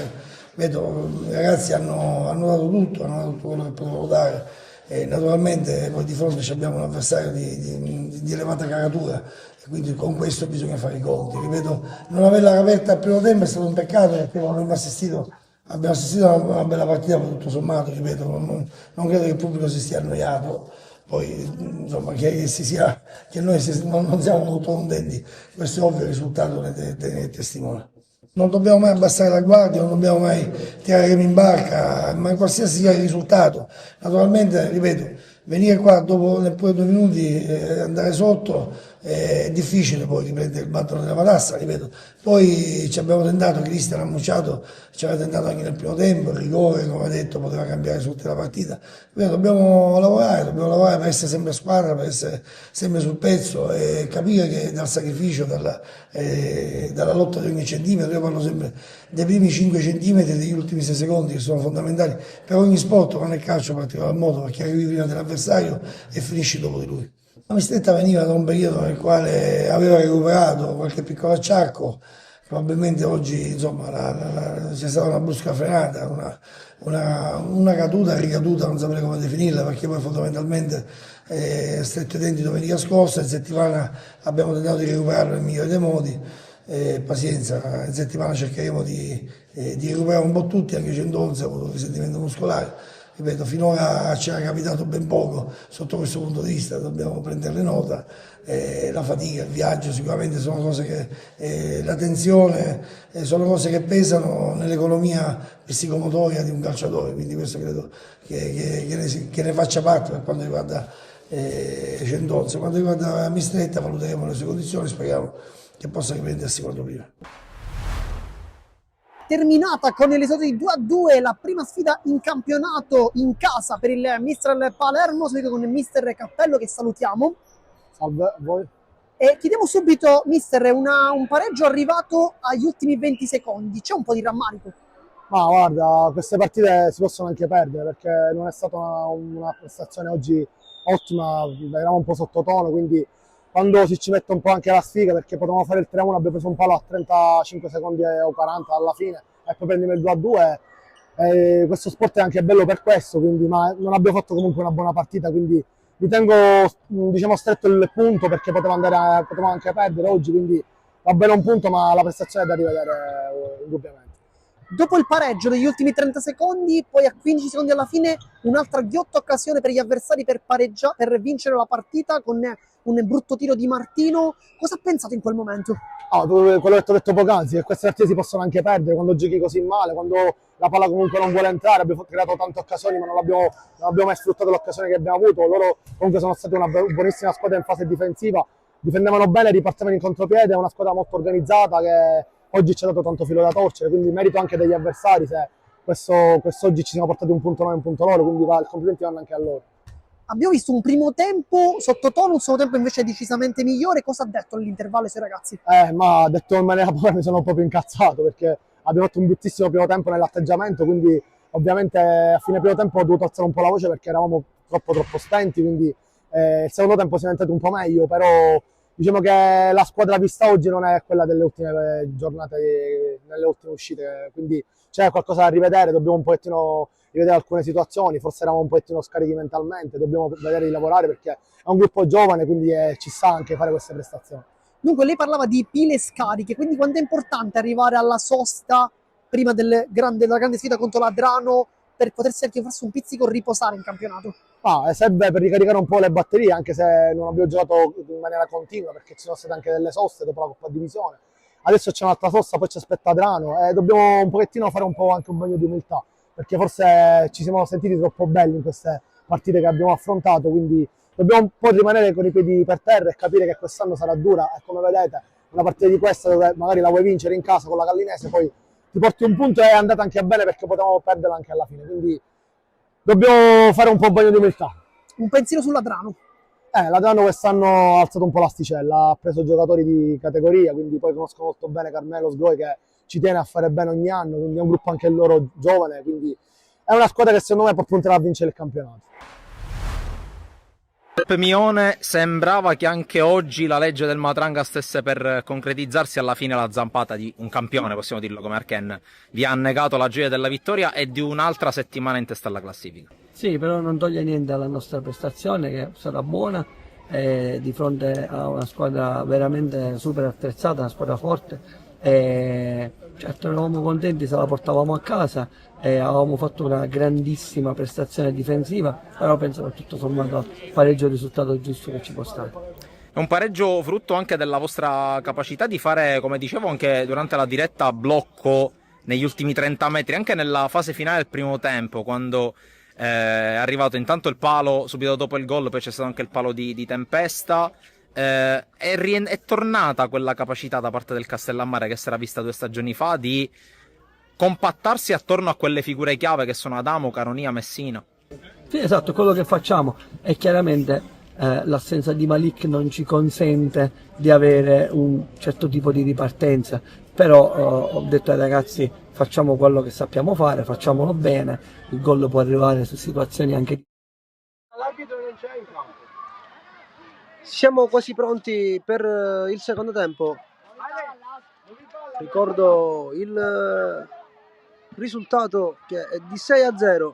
Vedo, i ragazzi hanno dato tutto, hanno dato tutto quello che potevano dare. E naturalmente poi di fronte abbiamo un avversario di elevata caratura e quindi con questo bisogna fare i conti. Ripeto, non averla aperta al primo tempo è stato un peccato perché abbiamo assistito a una bella partita, ma tutto sommato, ripeto, non credo che il pubblico si stia annoiato. Poi insomma che noi non siamo molto contenti, questo è ovvio, il risultato ne testimonia. Non dobbiamo mai abbassare la guardia, non dobbiamo mai tirare remi in barca, ma qualsiasi sia il risultato. Naturalmente, ripeto, venire qua dopo neppure 2 minuti e andare sotto è difficile poi riprendere il battone della matassa, ripeto. Poi ci abbiamo tentato, Cristian ha annunciato, ci aveva tentato anche nel primo tempo, il rigore, come ha detto, poteva cambiare su tutta la partita. Ripeto, dobbiamo lavorare per essere sempre a squadra, per essere sempre sul pezzo e capire che dal sacrificio, dalla lotta di ogni centimetro, io parlo sempre dei primi 5 centimetri e degli ultimi 6 secondi che sono fondamentali per ogni sport, ma nel calcio in particolar modo, perché arrivi prima dell'avversario e finisci dopo di lui. La Mistretta veniva da un periodo nel quale aveva recuperato qualche piccolo acciacco, probabilmente oggi insomma, c'è stata una brusca frenata, una caduta, ricaduta, non saprei come definirla, perché poi fondamentalmente stretto i denti domenica scorsa, in settimana abbiamo tentato di recuperarlo nel migliore dei modi, pazienza, in settimana cercheremo di recuperare un po' tutti, anche 111 ha avuto un risentimento muscolare. Ripeto, finora ci era capitato ben poco sotto questo punto di vista, dobbiamo prenderle nota. La fatica, il viaggio sicuramente sono cose la tensione, sono cose che pesano nell'economia psicomotoria di un calciatore, quindi questo credo che ne faccia parte per quanto riguarda Centozzo. Quanto riguarda Mistretta valuteremo le sue condizioni, speriamo che possa riprendersi quanto prima. Terminata con il risultato di 2-2 la prima sfida in campionato in casa per il Mistral Palermo, seguito con il mister Cappello che salutiamo. Salve a voi. E chiediamo subito, mister, un pareggio arrivato agli ultimi 20 secondi, c'è un po' di rammarico? Ma guarda, queste partite si possono anche perdere perché non è stata una prestazione oggi ottima, eravamo un po' sottotono, quindi quando ci mette un po' anche la sfiga, perché potevamo fare il 3-1, abbiamo preso un palo a 35 secondi o 40 alla fine e poi prendiamo il 2-2, Questo sport è anche bello per questo, quindi, ma non abbiamo fatto comunque una buona partita, quindi mi tengo diciamo, stretto il punto perché potevo anche perdere oggi, quindi va bene un punto, ma la prestazione è da rivedere indubbiamente. Dopo il pareggio degli ultimi 30 secondi, poi a 15 secondi alla fine, un'altra ghiotta occasione per gli avversari per vincere la partita con un brutto tiro di Martino. Cosa ha pensato in quel momento? Quello che ti ho detto poc'anzi, che queste partite si possono anche perdere quando giochi così male, quando la palla comunque non vuole entrare, abbiamo creato tante occasioni ma non abbiamo mai sfruttato l'occasione che abbiamo avuto. Loro comunque sono stati una buonissima squadra in fase difensiva, difendevano bene, ripartivano in contropiede, è una squadra molto organizzata che oggi ci ha dato tanto filo da torcere, quindi merito anche degli avversari se quest'oggi ci siamo portati un punto noi e un punto loro, quindi i complimenti vanno anche a loro. Abbiamo visto un primo tempo sottotono, un secondo tempo invece decisamente migliore. Cosa ha detto all'intervallo ai suoi ragazzi? Ma detto in maniera povera mi sono proprio incazzato perché abbiamo fatto un bruttissimo primo tempo nell'atteggiamento, quindi ovviamente a fine primo tempo ho dovuto alzare un po' la voce perché eravamo troppo stenti, quindi il secondo tempo siamo entrati un po' meglio, però diciamo che la squadra vista oggi non è quella delle ultime giornate, nelle ultime uscite, quindi c'è qualcosa da rivedere, dobbiamo un pochettino rivedere alcune situazioni, forse eravamo un pochettino scarichi mentalmente, dobbiamo vedere di lavorare perché è un gruppo giovane, quindi ci sa anche fare queste prestazioni. Dunque lei parlava di pile scariche, quindi quanto è importante arrivare alla sosta prima della grande sfida contro l'Adrano per potersi anche farsi un pizzico riposare in campionato? Serve per ricaricare un po' le batterie, anche se non abbiamo giocato in maniera continua perché ci sono state anche delle soste dopo la Coppa Divisione. Adesso c'è un'altra sosta, poi ci aspetta Adrano e dobbiamo un pochettino fare un po' anche un bagno di umiltà perché forse ci siamo sentiti troppo belli in queste partite che abbiamo affrontato, quindi dobbiamo un po' rimanere con i piedi per terra e capire che quest'anno sarà dura e come vedete una partita di questa dove magari la vuoi vincere in casa con la Gallinese, poi ti porti un punto e è andata anche bene perché potevamo perderla anche alla fine, quindi dobbiamo fare un po' bagno di umiltà. Un pensiero sull'Adrano. L'Adrano quest'anno ha alzato un po' l'asticella, ha preso giocatori di categoria, quindi poi conosco molto bene Carmelo Sgoi che ci tiene a fare bene ogni anno, quindi è un gruppo anche loro giovane, quindi è una squadra che secondo me può puntare a vincere il campionato. Mione, sembrava che anche oggi la legge del Matranga stesse per concretizzarsi, alla fine la zampata di un campione, possiamo dirlo come Arken, vi ha negato la gioia della vittoria e di un'altra settimana in testa alla classifica. Sì, però non toglie niente alla nostra prestazione che sarà buona di fronte a una squadra veramente super attrezzata, una squadra forte. Certo eravamo contenti se la portavamo a casa e avevamo fatto una grandissima prestazione difensiva, però penso che tutto sommato pareggio è il risultato giusto che ci può stare. È un pareggio frutto anche della vostra capacità di fare, come dicevo anche durante la diretta, blocco negli ultimi 30 metri, anche nella fase finale del primo tempo, quando è arrivato intanto il palo subito dopo il gol, poi c'è stato anche il palo di Tempesta. È tornata quella capacità da parte del Castellammare che si era vista 2 stagioni fa di compattarsi attorno a quelle figure chiave che sono Adamo, Caronia, Messina. Sì, esatto, quello che facciamo è chiaramente l'assenza di Malik non ci consente di avere un certo tipo di ripartenza, però ho detto ai ragazzi facciamo quello che sappiamo fare, facciamolo bene, il gol può arrivare su situazioni anche di... L'arbitro non c'è in campo. Siamo quasi pronti per il secondo tempo. Ricordo il risultato che è di 6-0.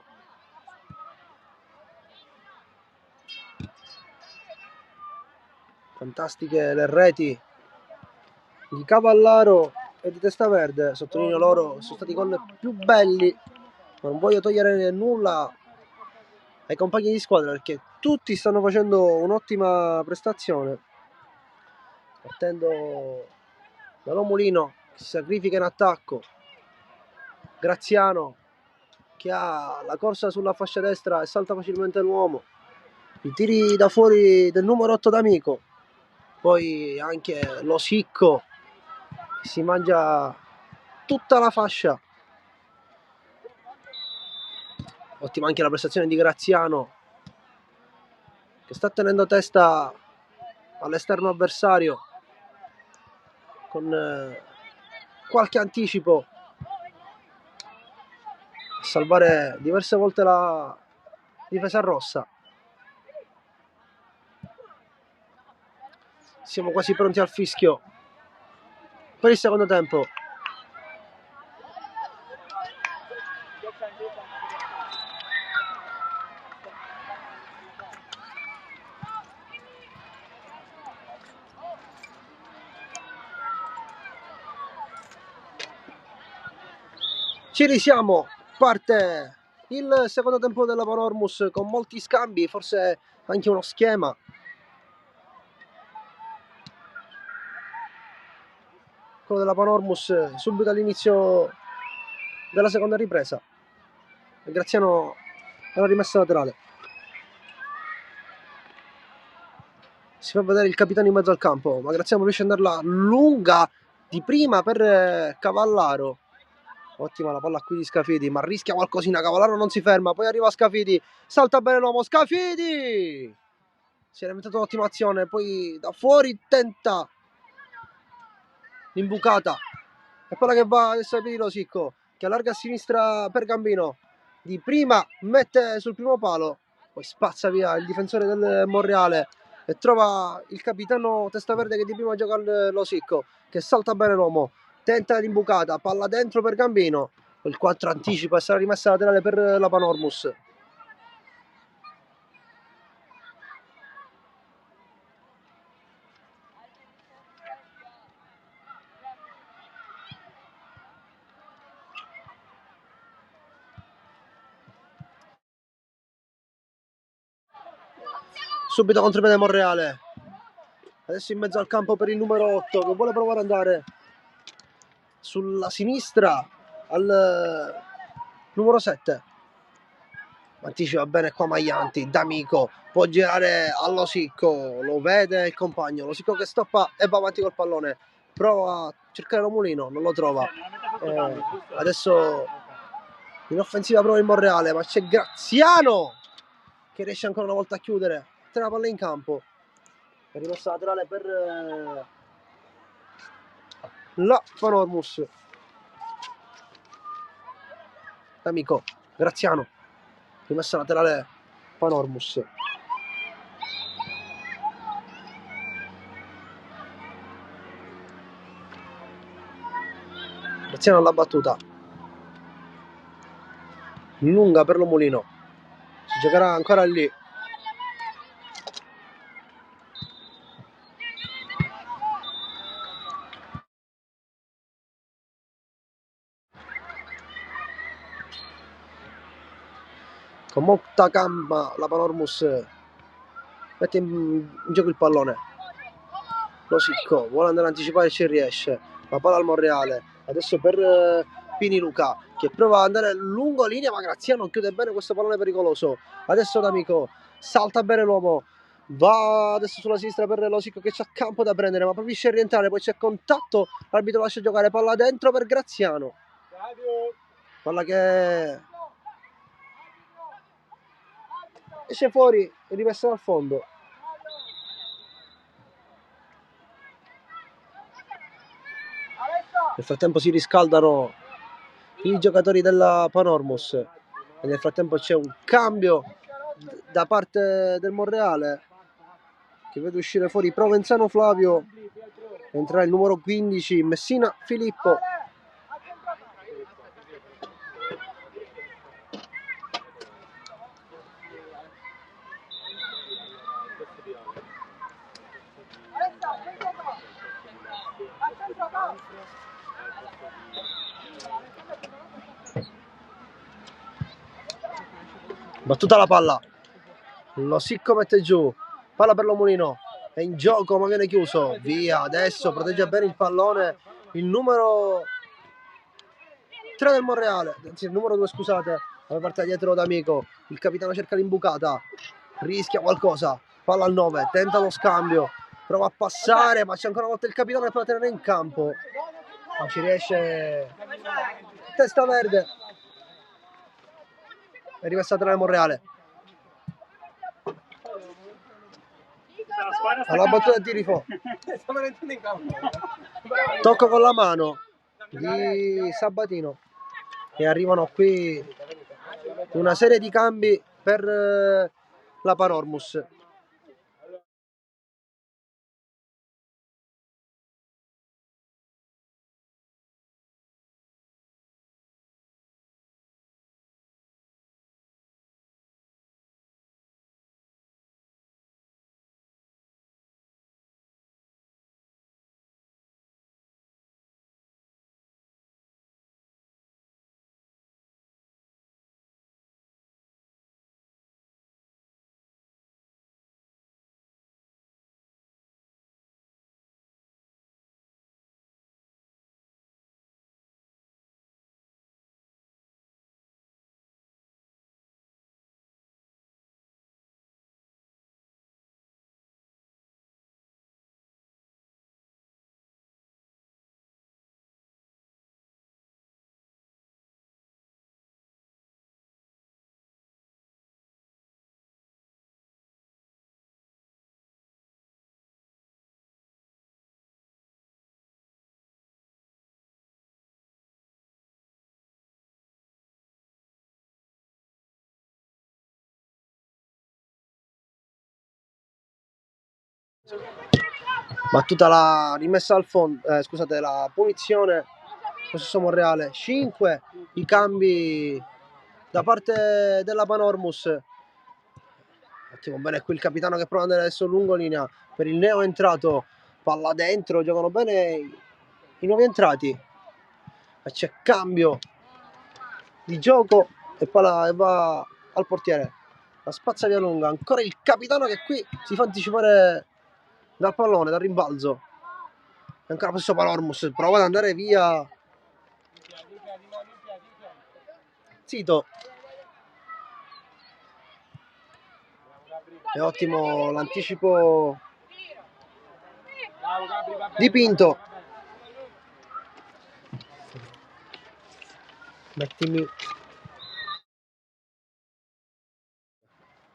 Fantastiche le reti di Cavallaro e di Testaverde, sottolineo loro, sono stati i gol più belli, ma non voglio togliere nulla ai compagni di squadra perché tutti stanno facendo un'ottima prestazione, partendo da Lomulino che si sacrifica in attacco, Graziano che ha la corsa sulla fascia destra e salta facilmente l'uomo, i tiri da fuori del numero 8 d'Amico, poi anche lo Sicco che si mangia tutta la fascia. Ottima anche la prestazione di Graziano che sta tenendo testa all'esterno avversario con qualche anticipo a salvare diverse volte la difesa rossa. Siamo quasi pronti al fischio per il secondo tempo. Ci risiamo, parte il secondo tempo della Panormus con molti scambi, forse anche uno schema. Quello della Panormus subito all'inizio della seconda ripresa. Graziano è una rimessa laterale. Si fa vedere il capitano in mezzo al campo, ma Graziano riesce ad andarla lunga di prima per Cavallaro. Ottima la palla qui di Scafidi, ma rischia qualcosina. Cavallaro non si ferma, poi arriva Scafidi, salta bene l'uomo, Scafidi! Si era inventato un'ottima azione, poi da fuori tenta l'imbucata. E palla che va adesso ai piedi di Losicco, che allarga a sinistra per Gambino. Di prima mette sul primo palo, poi spazza via il difensore del Monreale e trova il capitano Testaverde che di prima gioca al Losicco, che salta bene l'uomo, tenta l'imbucata, palla dentro per Gambino, il 4 anticipa e sarà rimessa laterale per la Panormus. Subito contropiede Monreale, adesso in mezzo al campo per il numero 8 che vuole provare ad andare sulla sinistra al numero 7. Anticipa bene qua Maglianti, D'Amico può girare all'Osicco, lo vede il compagno, l'Osicco che stoppa e va avanti col pallone, prova a cercare Romulino, non lo trova. Adesso in offensiva prova il Monreale, ma c'è Graziano che riesce ancora una volta a chiudere, tre la palla in campo, è rimessa laterale per la Panormus. D'Amico, Graziano, rimessa laterale Panormus. Graziano alla battuta, lunga per Lomulino, si giocherà ancora lì. Con molta gamba la Panormus mette in gioco il pallone. Losicco vuole andare a anticipare e ci riesce, la palla al Monreale, adesso per Pini Luca che prova ad andare lungo linea, ma Graziano chiude bene questo pallone pericoloso. Adesso D'Amico salta bene l'uomo, va adesso sulla sinistra per Losicco che c'ha campo da prendere, ma preferisce rientrare, poi c'è contatto, l'arbitro lascia giocare, palla dentro per Graziano, palla che esce fuori e rimessa dal fondo. Nel frattempo si riscaldano i giocatori della Panormus e nel frattempo c'è un cambio da parte del Monreale che vede uscire fuori Provenzano Flavio, entrerà il numero 15 Messina Filippo. Battuta la palla, Losicco mette giù, palla per Lomulino, è in gioco ma viene chiuso, via, adesso protegge bene il pallone il numero 3 del Monreale, anzi il numero 2 scusate, la parte dietro D'Amico, il capitano cerca l'imbucata, rischia qualcosa, palla al 9, tenta lo scambio, prova a passare ma c'è ancora una volta il capitano che prova a tenere in campo, ma ci riesce Testaverde. È rimessa tra il Monreale. Alla battuta di Tirifo. Tocco con la mano di Sabatino. E arrivano qui una serie di cambi per la Panormus. Battuta la rimessa al fondo, scusate, la punizione, possesso Monreale. 5 i cambi da parte della Panormus. Ottimo, bene qui il capitano che prova ad andare adesso lungo linea per il neo entrato, palla dentro, giocano bene i nuovi entrati. E c'è cambio di gioco e palla va al portiere. La spazza via lunga, ancora il capitano che qui si fa anticipare dal pallone, dal rimbalzo. E ancora questo Panormus, prova ad andare via Zito. È ottimo l'anticipo di Pinto. Mettimi.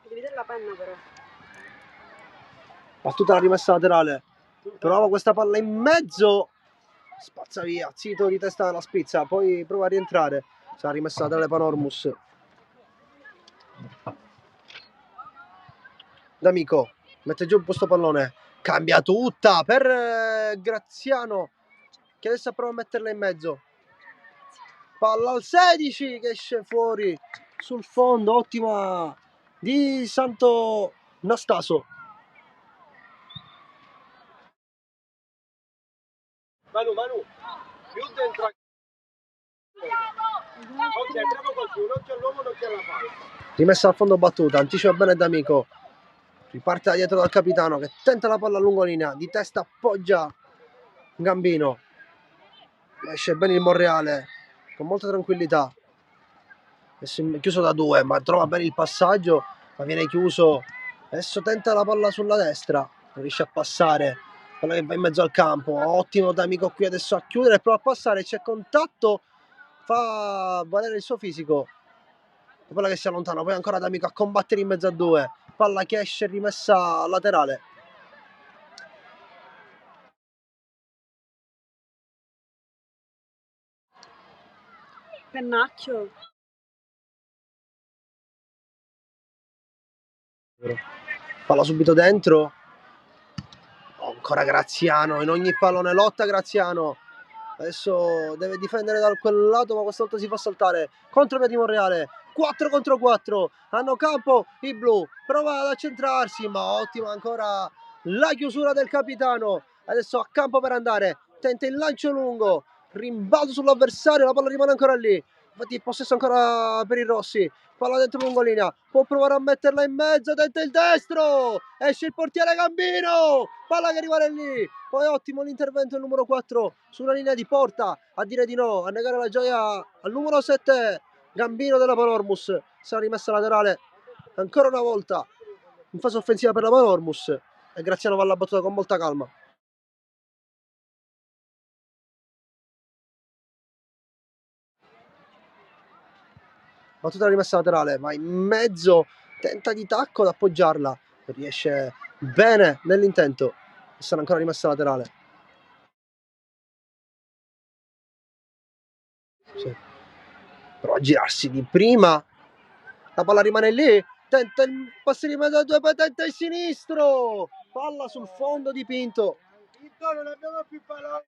Devi dare la penna però. Battuta la rimessa laterale. Prova questa palla in mezzo. Spazza via. Zito di testa alla spizza. Poi prova a rientrare. Sarà rimessa laterale Panormus. D'Amico. Mette giù un posto pallone. Cambia tutta per Graziano, che adesso prova a metterla in mezzo. Palla al 16 che esce fuori sul fondo. Ottima di Santo Nastaso. Manu, più dentro. Ok, bravo qualcuno, occhio all'uomo, occhio alla palla. Rimessa al fondo battuta, anticipa bene D'Amico. Riparte da dietro dal capitano che tenta la palla a lungolinea. Di testa appoggia Gambino. Esce bene il Monreale con molta tranquillità. È chiuso da 2, ma trova bene il passaggio, ma viene chiuso. Adesso tenta la palla sulla destra, non riesce a passare. Palla che va in mezzo al campo. Ottimo D'Amico qui adesso a chiudere, prova a passare, c'è contatto, fa valere il suo fisico. Palla che si allontana, poi ancora D'Amico a combattere in mezzo a 2. Palla che esce rimessa laterale. Pennacchio. Palla subito dentro. Ancora Graziano, in ogni pallone lotta Graziano. Adesso deve difendere da quel lato, ma questa volta si fa saltare. Contro di Monreale. 4 contro 4. Hanno campo i blu. Prova ad accentrarsi, ma ottima ancora la chiusura del capitano. Adesso a campo per andare. Tenta il lancio lungo. Rimbalzo sull'avversario. La palla rimane ancora lì. Infatti il possesso ancora per i rossi. Palla dentro lungolinea, può provare a metterla in mezzo, tenta il destro, esce il portiere Gambino, palla che rimane lì. Poi ottimo l'intervento del numero 4 sulla linea di porta, a dire di no, a negare la gioia al numero 7 Gambino della Panormus. Sarà rimessa laterale ancora una volta in fase offensiva per la Panormus e Graziano va alla battuta con molta calma. Battuta rimessa laterale, ma in mezzo, tenta di tacco ad appoggiarla, riesce bene nell'intento e sarà ancora rimessa laterale. Sì. Prova a girarsi di prima, la palla rimane lì, tenta il passo di mezzo a 2, poi tenta il sinistro, palla sul fondo di Pinto. Pinto, non abbiamo più parole.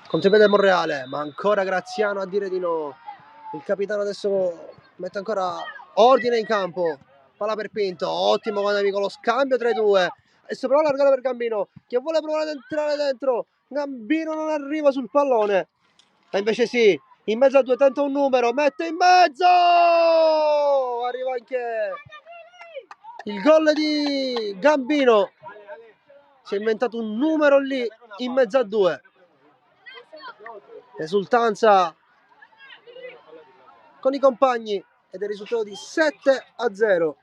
Contrivede Monreale, ma ancora Graziano a dire di no. Il capitano adesso mette ancora ordine in campo. Palla per Pinto, ottimo con lo scambio tra i due. Adesso prova a allargare per Gambino, che vuole provare ad entrare dentro. Gambino non arriva sul pallone. E invece sì, in mezzo a 2 tenta un numero, mette in mezzo! Arriva anche il gol di Gambino. Si è inventato un numero lì in mezzo a 2. Esultanza con i compagni ed è il risultato di 7-0.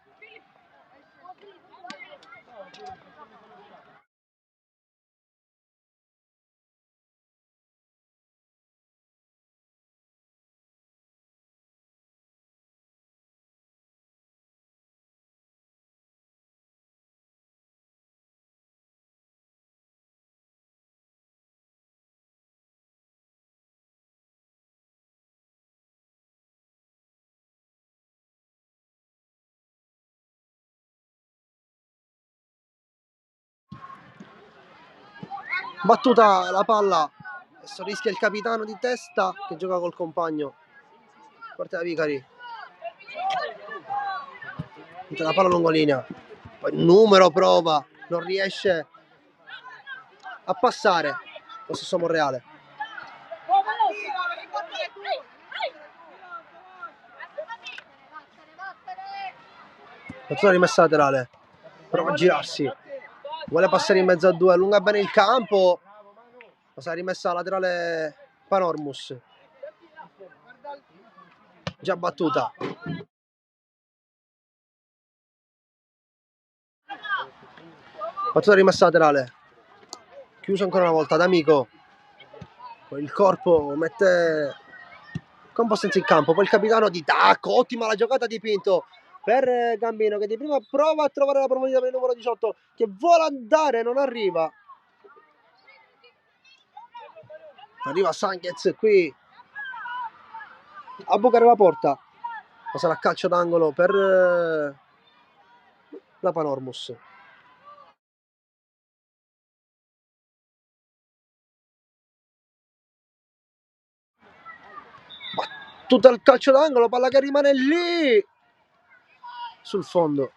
battuta la palla, adesso rischia il capitano di testa che gioca col compagno, Quarta Vicari, mette la palla lungolinea, poi numero prova, non riesce a passare lo stesso Monreale. Battuta rimessa laterale, prova a girarsi, vuole passare in mezzo a due, allunga bene il campo, ma sarà rimessa laterale Panormus, già battuta. Battuta rimessa laterale, chiuso ancora una volta D'Amico, con il corpo mette Compostenza in campo, poi il capitano di tacco, ottima la giocata di Pinto per Gambino che di prima prova a trovare la profondità per il numero 18 che vuole andare, non arriva. Arriva Sanghez qui a bucare la porta, ma sarà calcio d'angolo per la Panormus. Tutto il calcio d'angolo, palla che rimane lì sul fondo.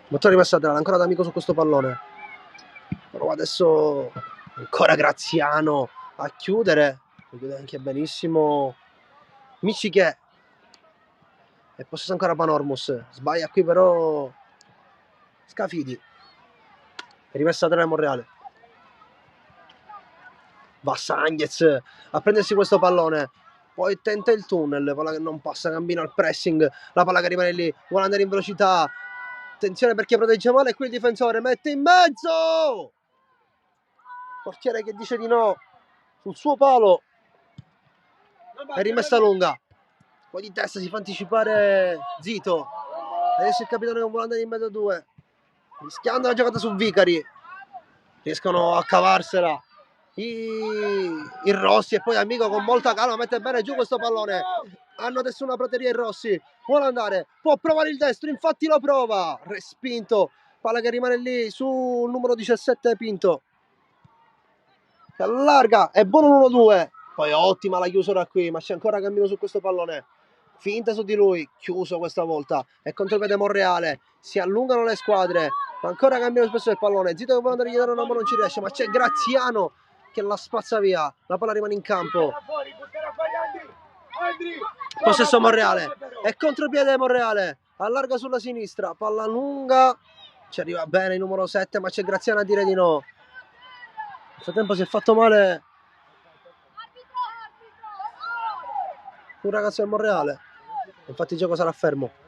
Mottore rimessa laterale, ancora D'Amico su questo pallone. Prova adesso ancora Graziano a chiudere, lo chiude anche benissimo Michiché. E possesso ancora Panormus, sbaglia qui però Scafidi. Rimessa laterale Monreale. Va Sanghez a prendersi questo pallone, poi tenta il tunnel, palla che non passa, Gambino al pressing, la palla che rimane lì, vuole andare in velocità, attenzione perché protegge male, qui il difensore mette in mezzo, portiere che dice di no sul suo palo, è rimessa lunga, poi di testa si fa anticipare Zito, adesso il capitano che vuole andare in mezzo a due, rischiando la giocata su Vicari, riescono a cavarsela i Rossi e poi Amico con molta calma mette bene giù questo pallone, hanno adesso una prateria i Rossi, vuole andare, può provare il destro, infatti lo prova, respinto, palla che rimane lì sul numero 17 Pinto che allarga, è buono l'1-2, poi ottima la chiusura qui, ma c'è ancora Gambino su questo pallone, finta su di lui, chiuso questa volta, è contropiede Monreale, si allungano le squadre, ma ancora Gambino spesso del pallone, Zito che vuole andare a chiedere una mano non ci riesce, ma c'è Graziano che la spazza via, la palla rimane in campo, possesso Monreale, è contropiede Monreale, allarga sulla sinistra, palla lunga, ci arriva bene il numero 7, ma c'è Graziano a dire di no. Nel frattempo si è fatto male un ragazzo del Monreale, infatti il gioco sarà fermo.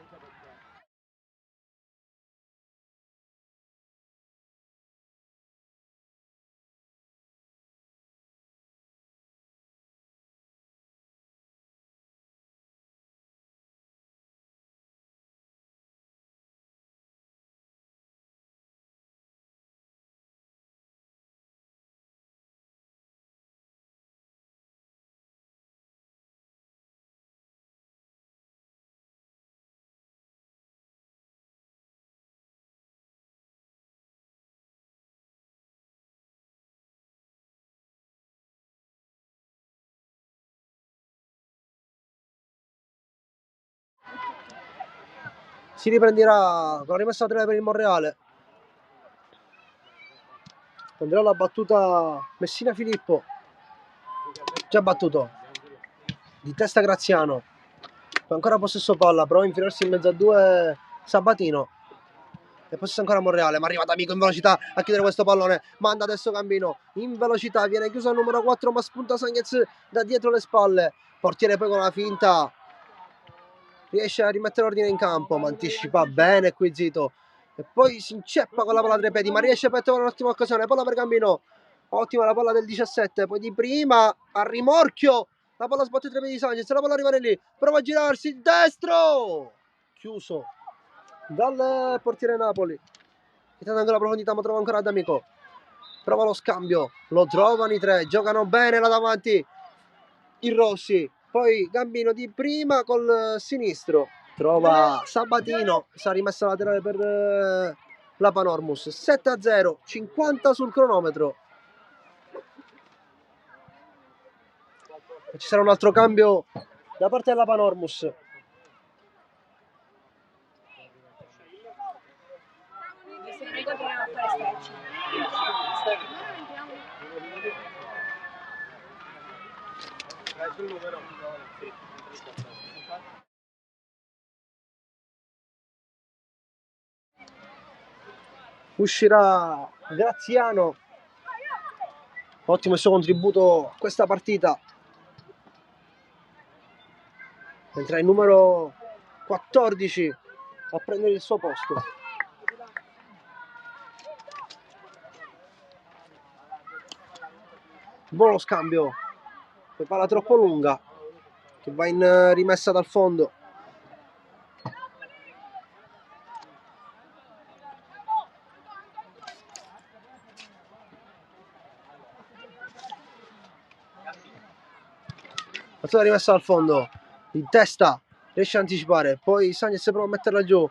Si riprenderà con la rimessa laterale per il Monreale, prenderà la battuta Messina Filippo, già battuto di testa Graziano, poi ancora possesso palla, prova a infilarsi in mezzo a due Sabatino e possesso ancora Monreale, ma arriva D'Amico in velocità a chiudere questo pallone, manda adesso Gambino in velocità, viene chiuso al numero 4 ma spunta Sanghez da dietro le spalle, portiere poi con la finta riesce a rimettere ordine in campo, ma anticipa bene qui Zito e poi si inceppa con la palla tra i piedi, ma riesce a trovare un'ottima occasione, palla per Gambino, ottima la palla del 17, poi di prima a rimorchio la palla sbatte tra i piedi di Sanchez, la palla rimane lì, prova a girarsi il destro, chiuso dal portiere Napoli, che tenta ancora la profondità ma trova ancora D'Amico, prova lo scambio, lo trovano i tre, giocano bene là davanti i rossi, poi Gambino di prima col sinistro, trova Sabatino, si è rimessa laterale per la Panormus. 7-0, 50 sul cronometro. Ci sarà un altro cambio da parte della Panormus. Uscirà Graziano, ottimo il suo contributo a questa partita, mentre il numero 14 a prendere il suo posto. Buono scambio, poi palla troppo lunga che va in rimessa dal fondo. La rimessa dal fondo, in testa riesce a anticipare, poi Sanchez prova a metterla giù,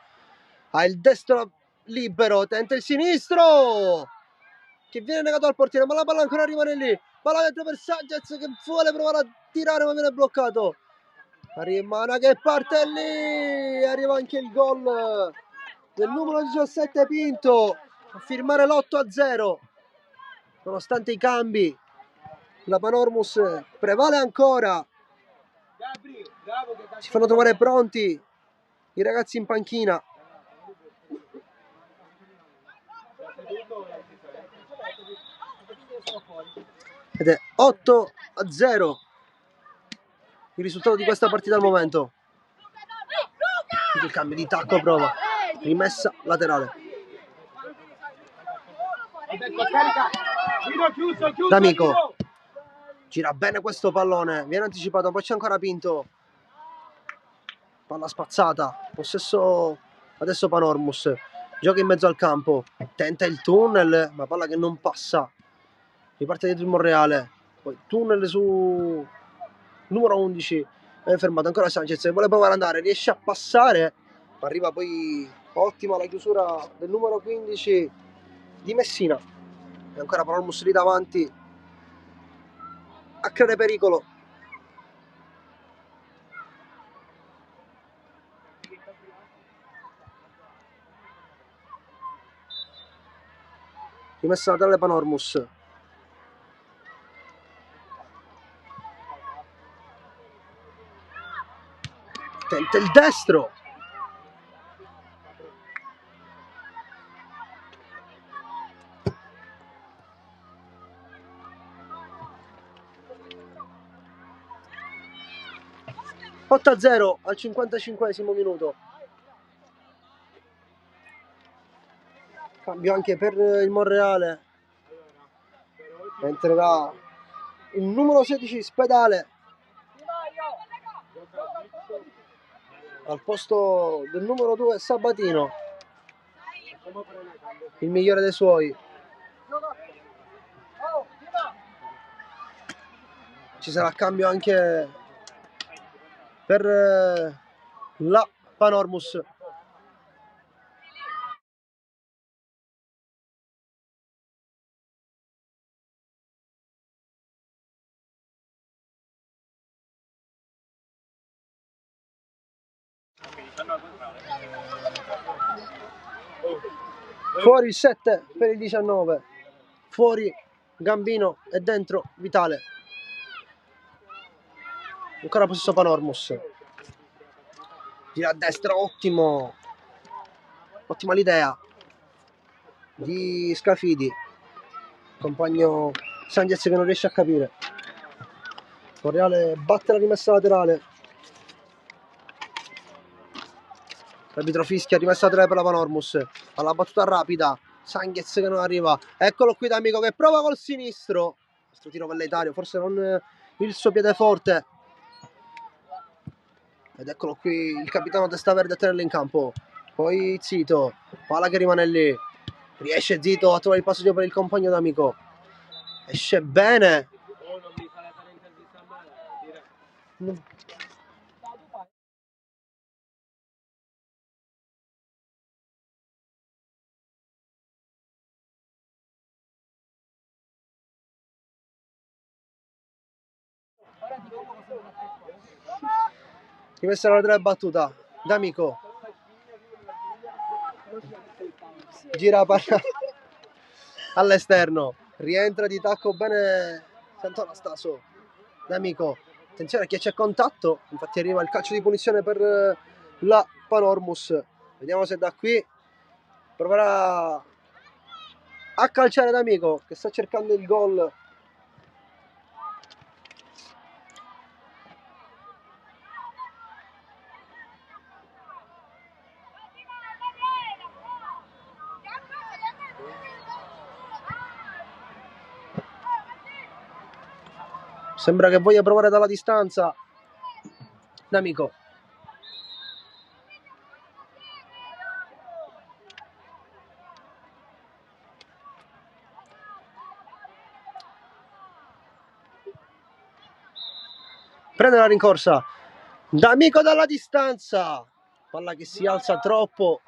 ha il destro libero, tenta il sinistro che viene negato al portiere, ma la palla ancora rimane lì, palla dentro per Sanchez che vuole provare a tirare ma viene bloccato. Rimana che parte lì, arriva anche il gol del numero 17 Pinto a firmare l'8-0. Nonostante i cambi, la Panormus prevale ancora. Si fanno trovare pronti i ragazzi in panchina. Ed è 8-0 il risultato di questa partita al momento. Il cambio di tacco, prova rimessa laterale. D'Amico gira bene questo pallone, viene anticipato, poi c'è ancora Pinto, palla spazzata, possesso adesso Panormus, gioca in mezzo al campo, tenta il tunnel, ma palla che non passa, riparte dietro il Monreale, poi tunnel su numero 11, è fermato ancora Sanchez, vuole provare ad andare, riesce a passare, arriva poi ottima la chiusura del numero 15 di Messina, e ancora Panormus lì davanti a creare pericolo. Rimessa laterale Panormus. Tenta il destro. (8-0) al 55esimo minuto. Cambio anche per il Monreale. Entrerà il numero 16 Spedale al posto del numero 2 Sabatino, il migliore dei suoi. Ci sarà cambio anche per la Panormus. Fuori il 7 per il 19, fuori Gambino e dentro Vitale. Ancora possesso Panormus, gira a destra, ottima l'idea di Scafidi, compagno Sanchez che non riesce a capire. Monreale batte la rimessa laterale, l'arbitro fischia, rimessa laterale per la Panormus, alla battuta rapida Sanchez che non arriva, eccolo qui D'Amico che prova col sinistro, questo tiro velleitario, forse non il suo piede forte, ed eccolo qui il capitano Testaverde a tenerlo in campo. Poi Zito, palla che rimane lì, riesce Zito a trovare il passaggio per il compagno D'Amico, esce bene. Rimessa la 3 battuta, D'Amico. Gira la palla all'esterno, rientra di tacco bene Sant'Anastaso. D'Amico, attenzione che c'è contatto, infatti arriva il calcio di punizione per la Panormus. Vediamo se da qui proverà a calciare D'Amico che sta cercando il gol. Sembra che voglia provare dalla distanza D'Amico. Prende la rincorsa D'Amico dalla distanza, palla che si alza troppo,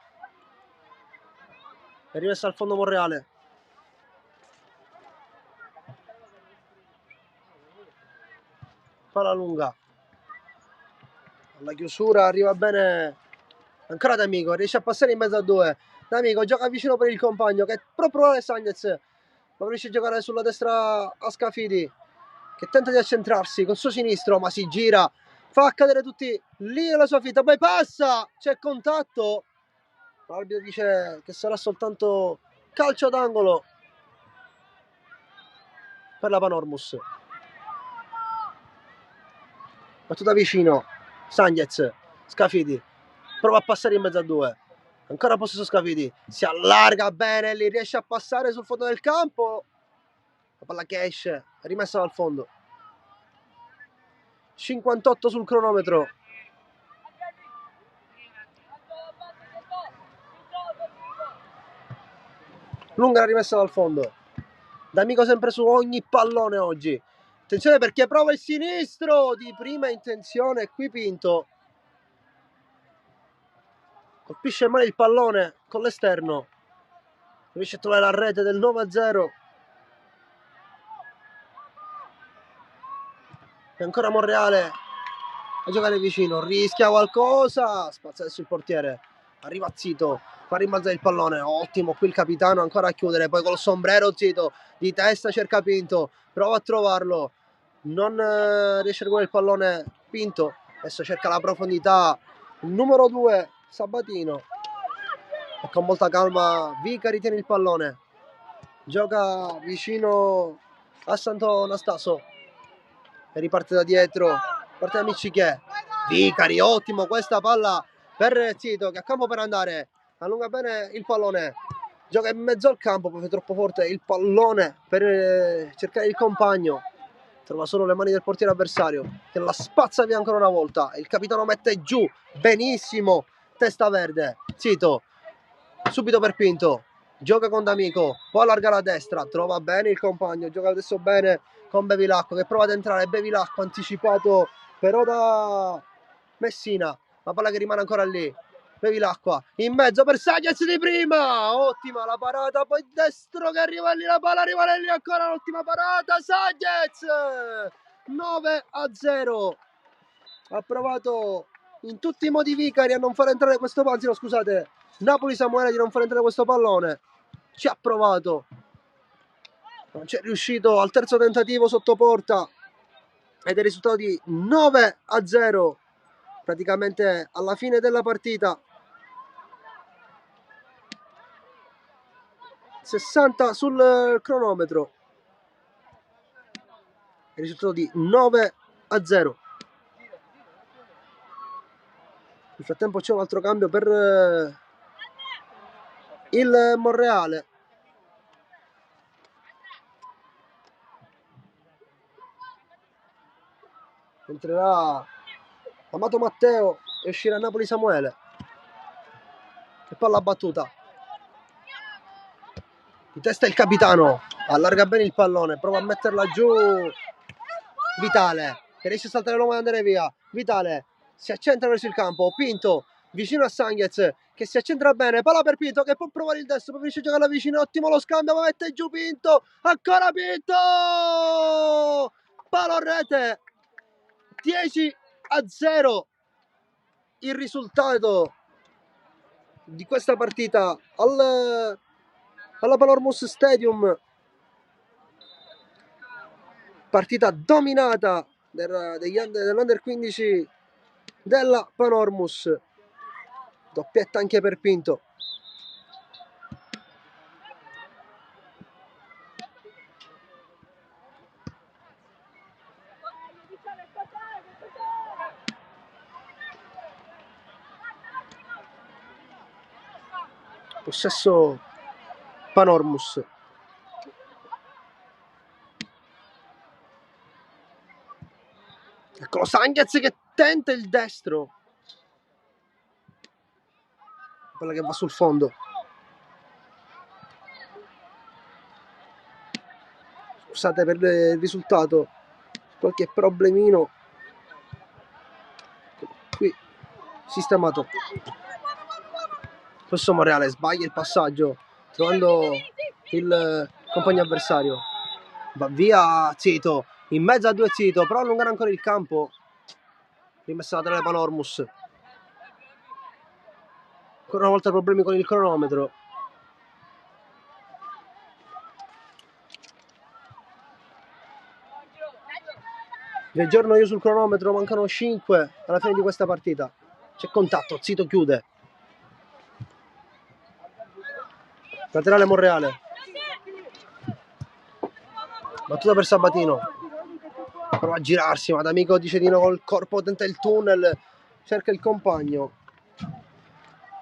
è rimessa al fondo Monreale. Palla lunga, alla chiusura arriva bene ancora D'Amico, riesce a passare in mezzo a due. D'Amico gioca vicino per il compagno che è proprio Sagnez, ma riesce a giocare sulla destra a Scafidi che tenta di accentrarsi col suo sinistro, ma si gira, fa cadere tutti lì nella sua fitta, poi passa, c'è contatto, l'arbitro dice che sarà soltanto calcio d'angolo per la Panormus. Battuta vicino, Sagnez, Scafidi prova a passare in mezzo a due, ancora possesso Scafidi, si allarga bene lì, riesce a passare sul fondo del campo, la palla che esce, rimessa dal fondo. 58 sul cronometro. Lunga la rimessa dal fondo. D'Amico sempre su ogni pallone oggi. Attenzione perché prova il sinistro di prima intenzione. Qui Pinto colpisce male il pallone con l'esterno. Riesce a trovare la rete del 9-0. E ancora Monreale a giocare vicino. Rischia qualcosa. Spazza adesso il portiere. Arriva Zito. Fa rimbalzare il pallone. Ottimo qui il capitano ancora a chiudere. Poi col sombrero Zito. Di testa cerca Pinto. Prova a trovarlo. Non riesce a recuperare il pallone Pinto. Adesso cerca la profondità. Il numero 2 Sabatino. E con molta calma Vicari tiene il pallone. Gioca vicino a Sant'Anastaso. E riparte da dietro. Parte da Miccichè. Vicari, ottimo questa palla per Zito che ha campo per andare. Allunga bene il pallone. Gioca in mezzo al campo, poi è troppo forte il pallone per cercare il compagno. Trova solo le mani del portiere avversario che la spazza via ancora una volta. Il capitano mette giù benissimo. Testa verde. Zito. Subito per Pinto. Gioca con D'Amico. Poi allarga la destra. Trova bene il compagno. Gioca adesso bene con Bevilacqua che prova ad entrare. Bevilacqua anticipato però da Messina. La palla che rimane ancora lì. Bevilacqua in mezzo per Sagnez di prima. Ottima la parata. Poi destro che arriva lì. La palla arriva lì ancora. L'ultima parata. Sagnez 9-0. Ha provato in tutti i modi Vicari a non far entrare questo panzino. Scusate, Napoli Samuele di non far entrare questo pallone. Ci ha provato. Non c'è riuscito al terzo tentativo sotto porta. Ed è il risultato di 9-0. Praticamente alla fine della partita. 60 sul cronometro. Il risultato di 9-0. Nel frattempo c'è un altro cambio per il Monreale. Entrerà Amato Matteo e uscirà Napoli Samuele. Che palla battuta. Di testa il capitano. allarga bene il pallone, prova a metterla giù Vitale, che riesce a saltare l'uomo e andare via. Vitale si accentra verso il campo, Pinto vicino a Sanghez che si accentra bene, palla per Pinto che può provare il destro, poi riesce a giocare vicino, ottimo lo scambio, ma mette giù Pinto, ancora Pinto, palo rete, 10-0 il risultato di questa partita alla Panormus Stadium, partita dominata dell'Under 15 della Panormus, doppietta anche per Pinto. Possesso Panormus. Eccolo Sanghez che tenta il destro, quella che va sul fondo. Scusate per il risultato, qualche problemino qui sistemato. Questo Monreale sbaglia il passaggio trovando il compagno avversario, va via Zito, in mezzo a due Zito, però allungare ancora il campo, rimessa laterale Panormus. Ancora una volta problemi con il cronometro. Vi aggiorno io sul cronometro, mancano 5 alla fine di questa partita. C'è contatto, Zito chiude. Laterale Monreale. Battuta per Sabatino. Prova a girarsi, ma D'Amico dice di no col corpo, tenta il tunnel, cerca il compagno.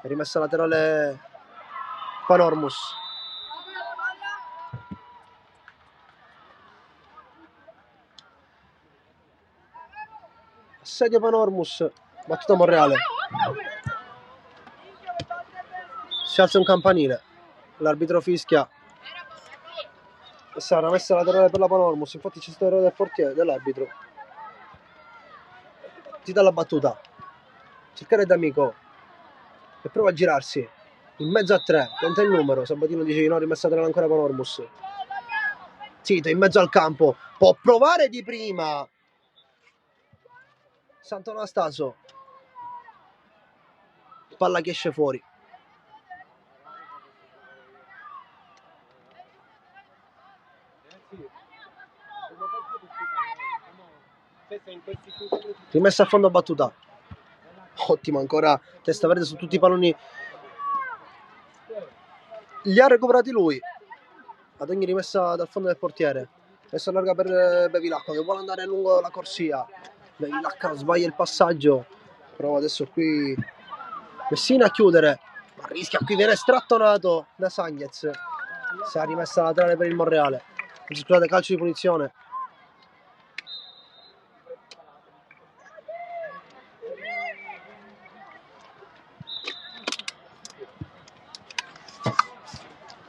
È rimessa laterale Panormus. Assedio Panormus, battuta Monreale. Si alza un campanile, l'arbitro fischia e sarà messa laterale per la Panormus. Infatti c'è stato errore del portiere, dell'arbitro. Si dà la battuta, cercare D'Amico e prova a girarsi in mezzo a 3, tenta il numero, Sabatino dice di no, rimessa laterale ancora Panormus. Zito in mezzo al campo, può provare di prima Sant'Anastaso, palla che esce fuori. Rimessa a fondo battuta, ottima ancora, testa verde su tutti i palloni, li ha recuperati lui ad ogni rimessa dal fondo del portiere. Adesso allarga per Bevilacqua che vuole andare lungo la corsia. Bevilacqua sbaglia il passaggio, prova adesso qui Messina a chiudere, ma rischia, qui viene strattonato da Sanghez. Si è rimessa laterale per il Monreale. Scusate, calcio di punizione.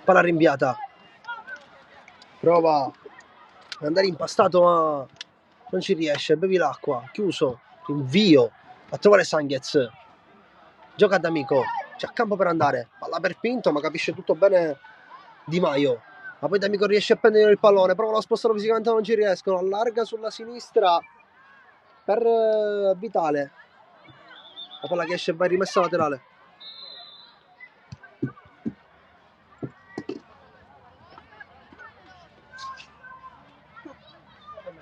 Palla rinviata, prova ad andare impastato ma non ci riesce. Bevilacqua chiuso, rinvio a trovare Sanghez, gioca D'Amico, c'è campo per andare, palla per Pinto ma capisce tutto bene Di Maio, ma poi D'Amico riesce a prendere il pallone, provano a spostarlo fisicamente ma non ci riescono, allarga sulla sinistra per Vitale, la palla che esce e va rimessa laterale.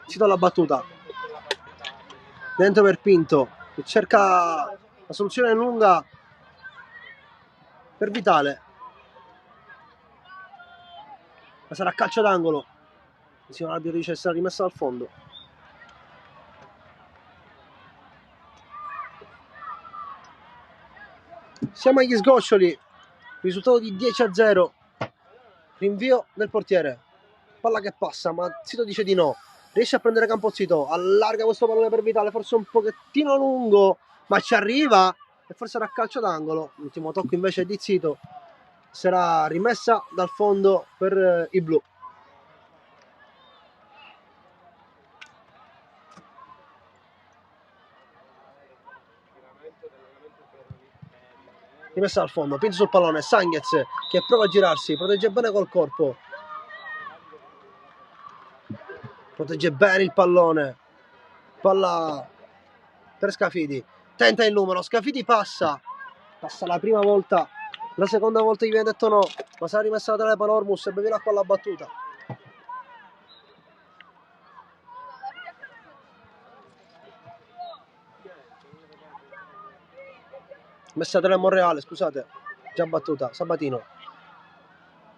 Si dà la battuta dentro per Pinto che cerca la soluzione lunga per Vitale, ma sarà calcio d'angolo. Insieme all'arbitro dice sarà rimessa al fondo. Siamo agli sgoccioli, risultato di 10-0, rinvio del portiere, palla che passa ma Zito dice di no, riesce a prendere campo Zito, allarga questo pallone per Vitale, forse un pochettino lungo ma ci arriva e forse era calcio d'angolo. L'ultimo tocco invece di Zito, sarà rimessa dal fondo per i blu. rimessa al fondo, Pinto sul pallone, Sanghez che prova a girarsi, protegge bene col corpo, protegge bene il pallone, palla per Scafidi, tenta il numero, Scafidi passa la prima volta, la seconda volta gli viene detto no, ma sarà rimessa laterale Panormus e Bevilacqua alla battuta. Messa laterale Monreale, scusate, già battuta, Sabatino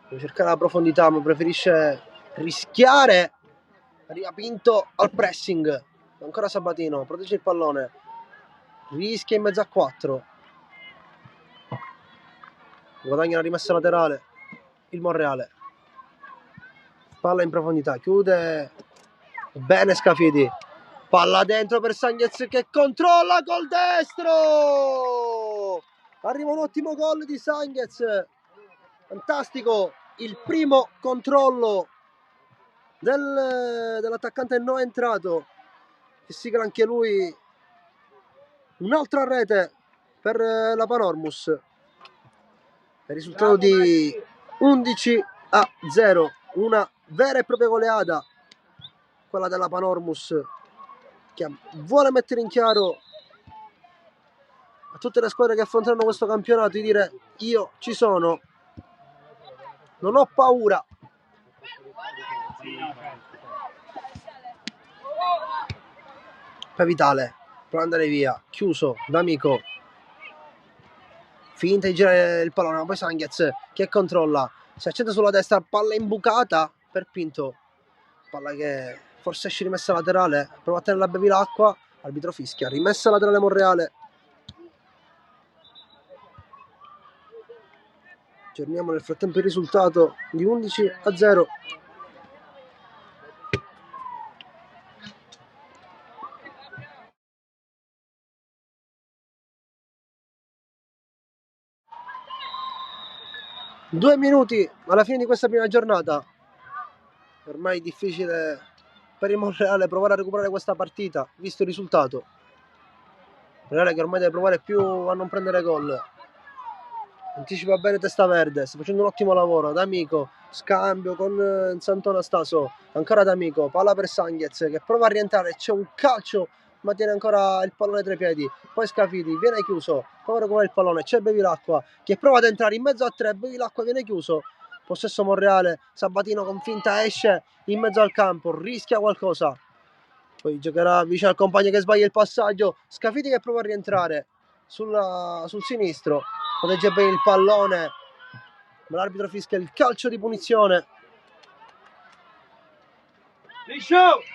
deve cercare la profondità ma preferisce rischiare, arriva Pinto al pressing, ancora Sabatino, protegge il pallone, rischia in mezzo a 4, guadagna la rimessa laterale il Monreale, palla in profondità, chiude bene Scafidi, palla dentro per Sanghez che controlla col destro, arriva un ottimo gol di Sanghez, fantastico il primo controllo dell'attaccante no entrato, che sigla anche lui un'altra rete per la Panormus, il risultato di 11-0, una vera e propria goleada quella della Panormus, che vuole mettere in chiaro a tutte le squadre che affronteranno questo campionato di dire: io ci sono, non ho paura. Per Vitale, prova ad andare via, chiuso, D'Amico, finta di girare il pallone, ma poi Sanghez che controlla, si accende sulla destra, palla imbucata per Pinto, palla che forse esce rimessa laterale, prova a tenerla Bevilacqua, arbitro fischia, rimessa laterale Monreale. Aggiorniamo nel frattempo il risultato di 11-0. Due minuti alla fine di questa prima giornata. Ormai è difficile per il Monreale provare a recuperare questa partita, visto il risultato. Monreale che ormai deve provare più a non prendere gol. Anticipa bene Testa Verde, sta facendo un ottimo lavoro. D'Amico, scambio con Sant'Antonio Staso, ancora D'Amico, palla per Sanghez che prova a rientrare, c'è un calcio ma tiene ancora il pallone tra i piedi, poi Scafidi viene chiuso, prova a recuperare il pallone, c'è Bevilacqua che prova ad entrare in mezzo a 3, Bevilacqua viene chiuso, possesso Monreale, Sabatino con finta esce in mezzo al campo, rischia qualcosa, poi giocherà vicino al compagno che sbaglia il passaggio, Scafidi che prova a rientrare sul sinistro, protegge bene il pallone, ma l'arbitro fischia il calcio di punizione,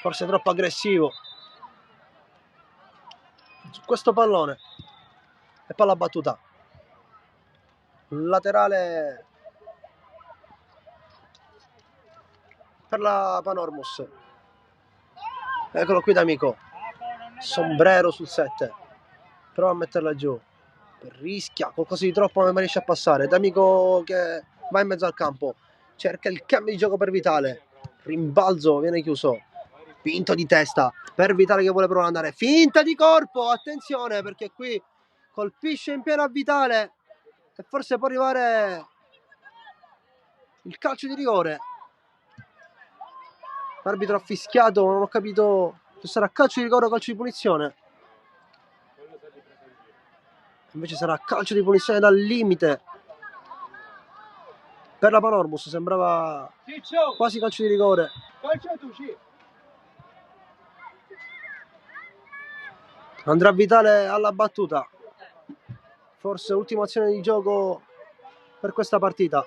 forse troppo aggressivo su questo pallone, e palla battuta laterale per la Panormus. Eccolo qui D'Amico, sombrero sul 7, prova a metterla giù, rischia qualcosa di troppo ma riesce a passare. D'Amico che va in mezzo al campo, cerca il cambio di gioco per Vitale, rimbalzo, viene chiuso, Pinto di testa per Vitale che vuole provare ad andare, finta di corpo, attenzione perché qui colpisce in pieno a Vitale e forse può arrivare il calcio di rigore. L'arbitro ha fischiato, non ho capito se sarà calcio di rigore o calcio di punizione. Invece sarà calcio di punizione dal limite per la Panormus, sembrava quasi calcio di rigore. Andrà Vitale alla battuta, forse ultima azione di gioco per questa partita.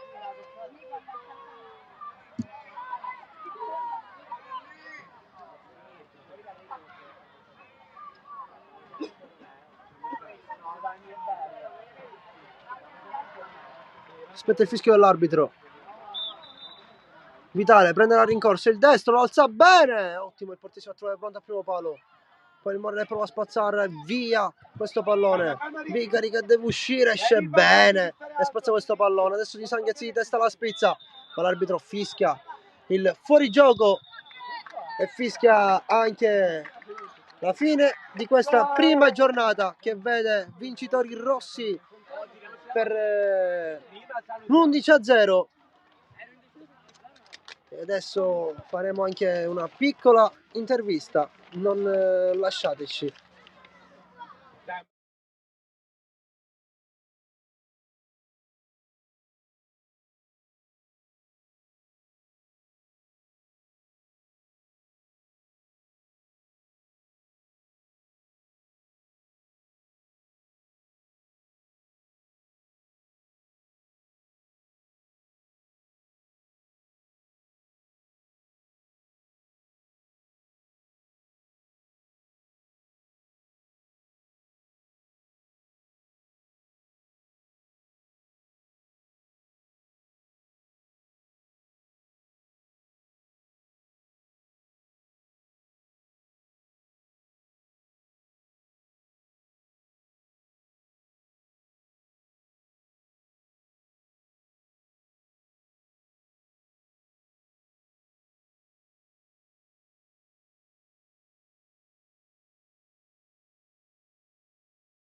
Aspetta il fischio dell'arbitro. Vitale prende la rincorsa, il destro lo alza bene, ottimo il portiere a trovare pronto al primo palo, poi il Monreale prova a spazzare via questo pallone, Vicari che deve uscire, esce bene e spazza questo pallone, adesso di Sanghez di testa la spizza, ma l'arbitro fischia il fuorigioco e fischia anche la fine di questa prima giornata che vede vincitori rossi per l'11-0. E adesso faremo anche una piccola intervista, non lasciateci.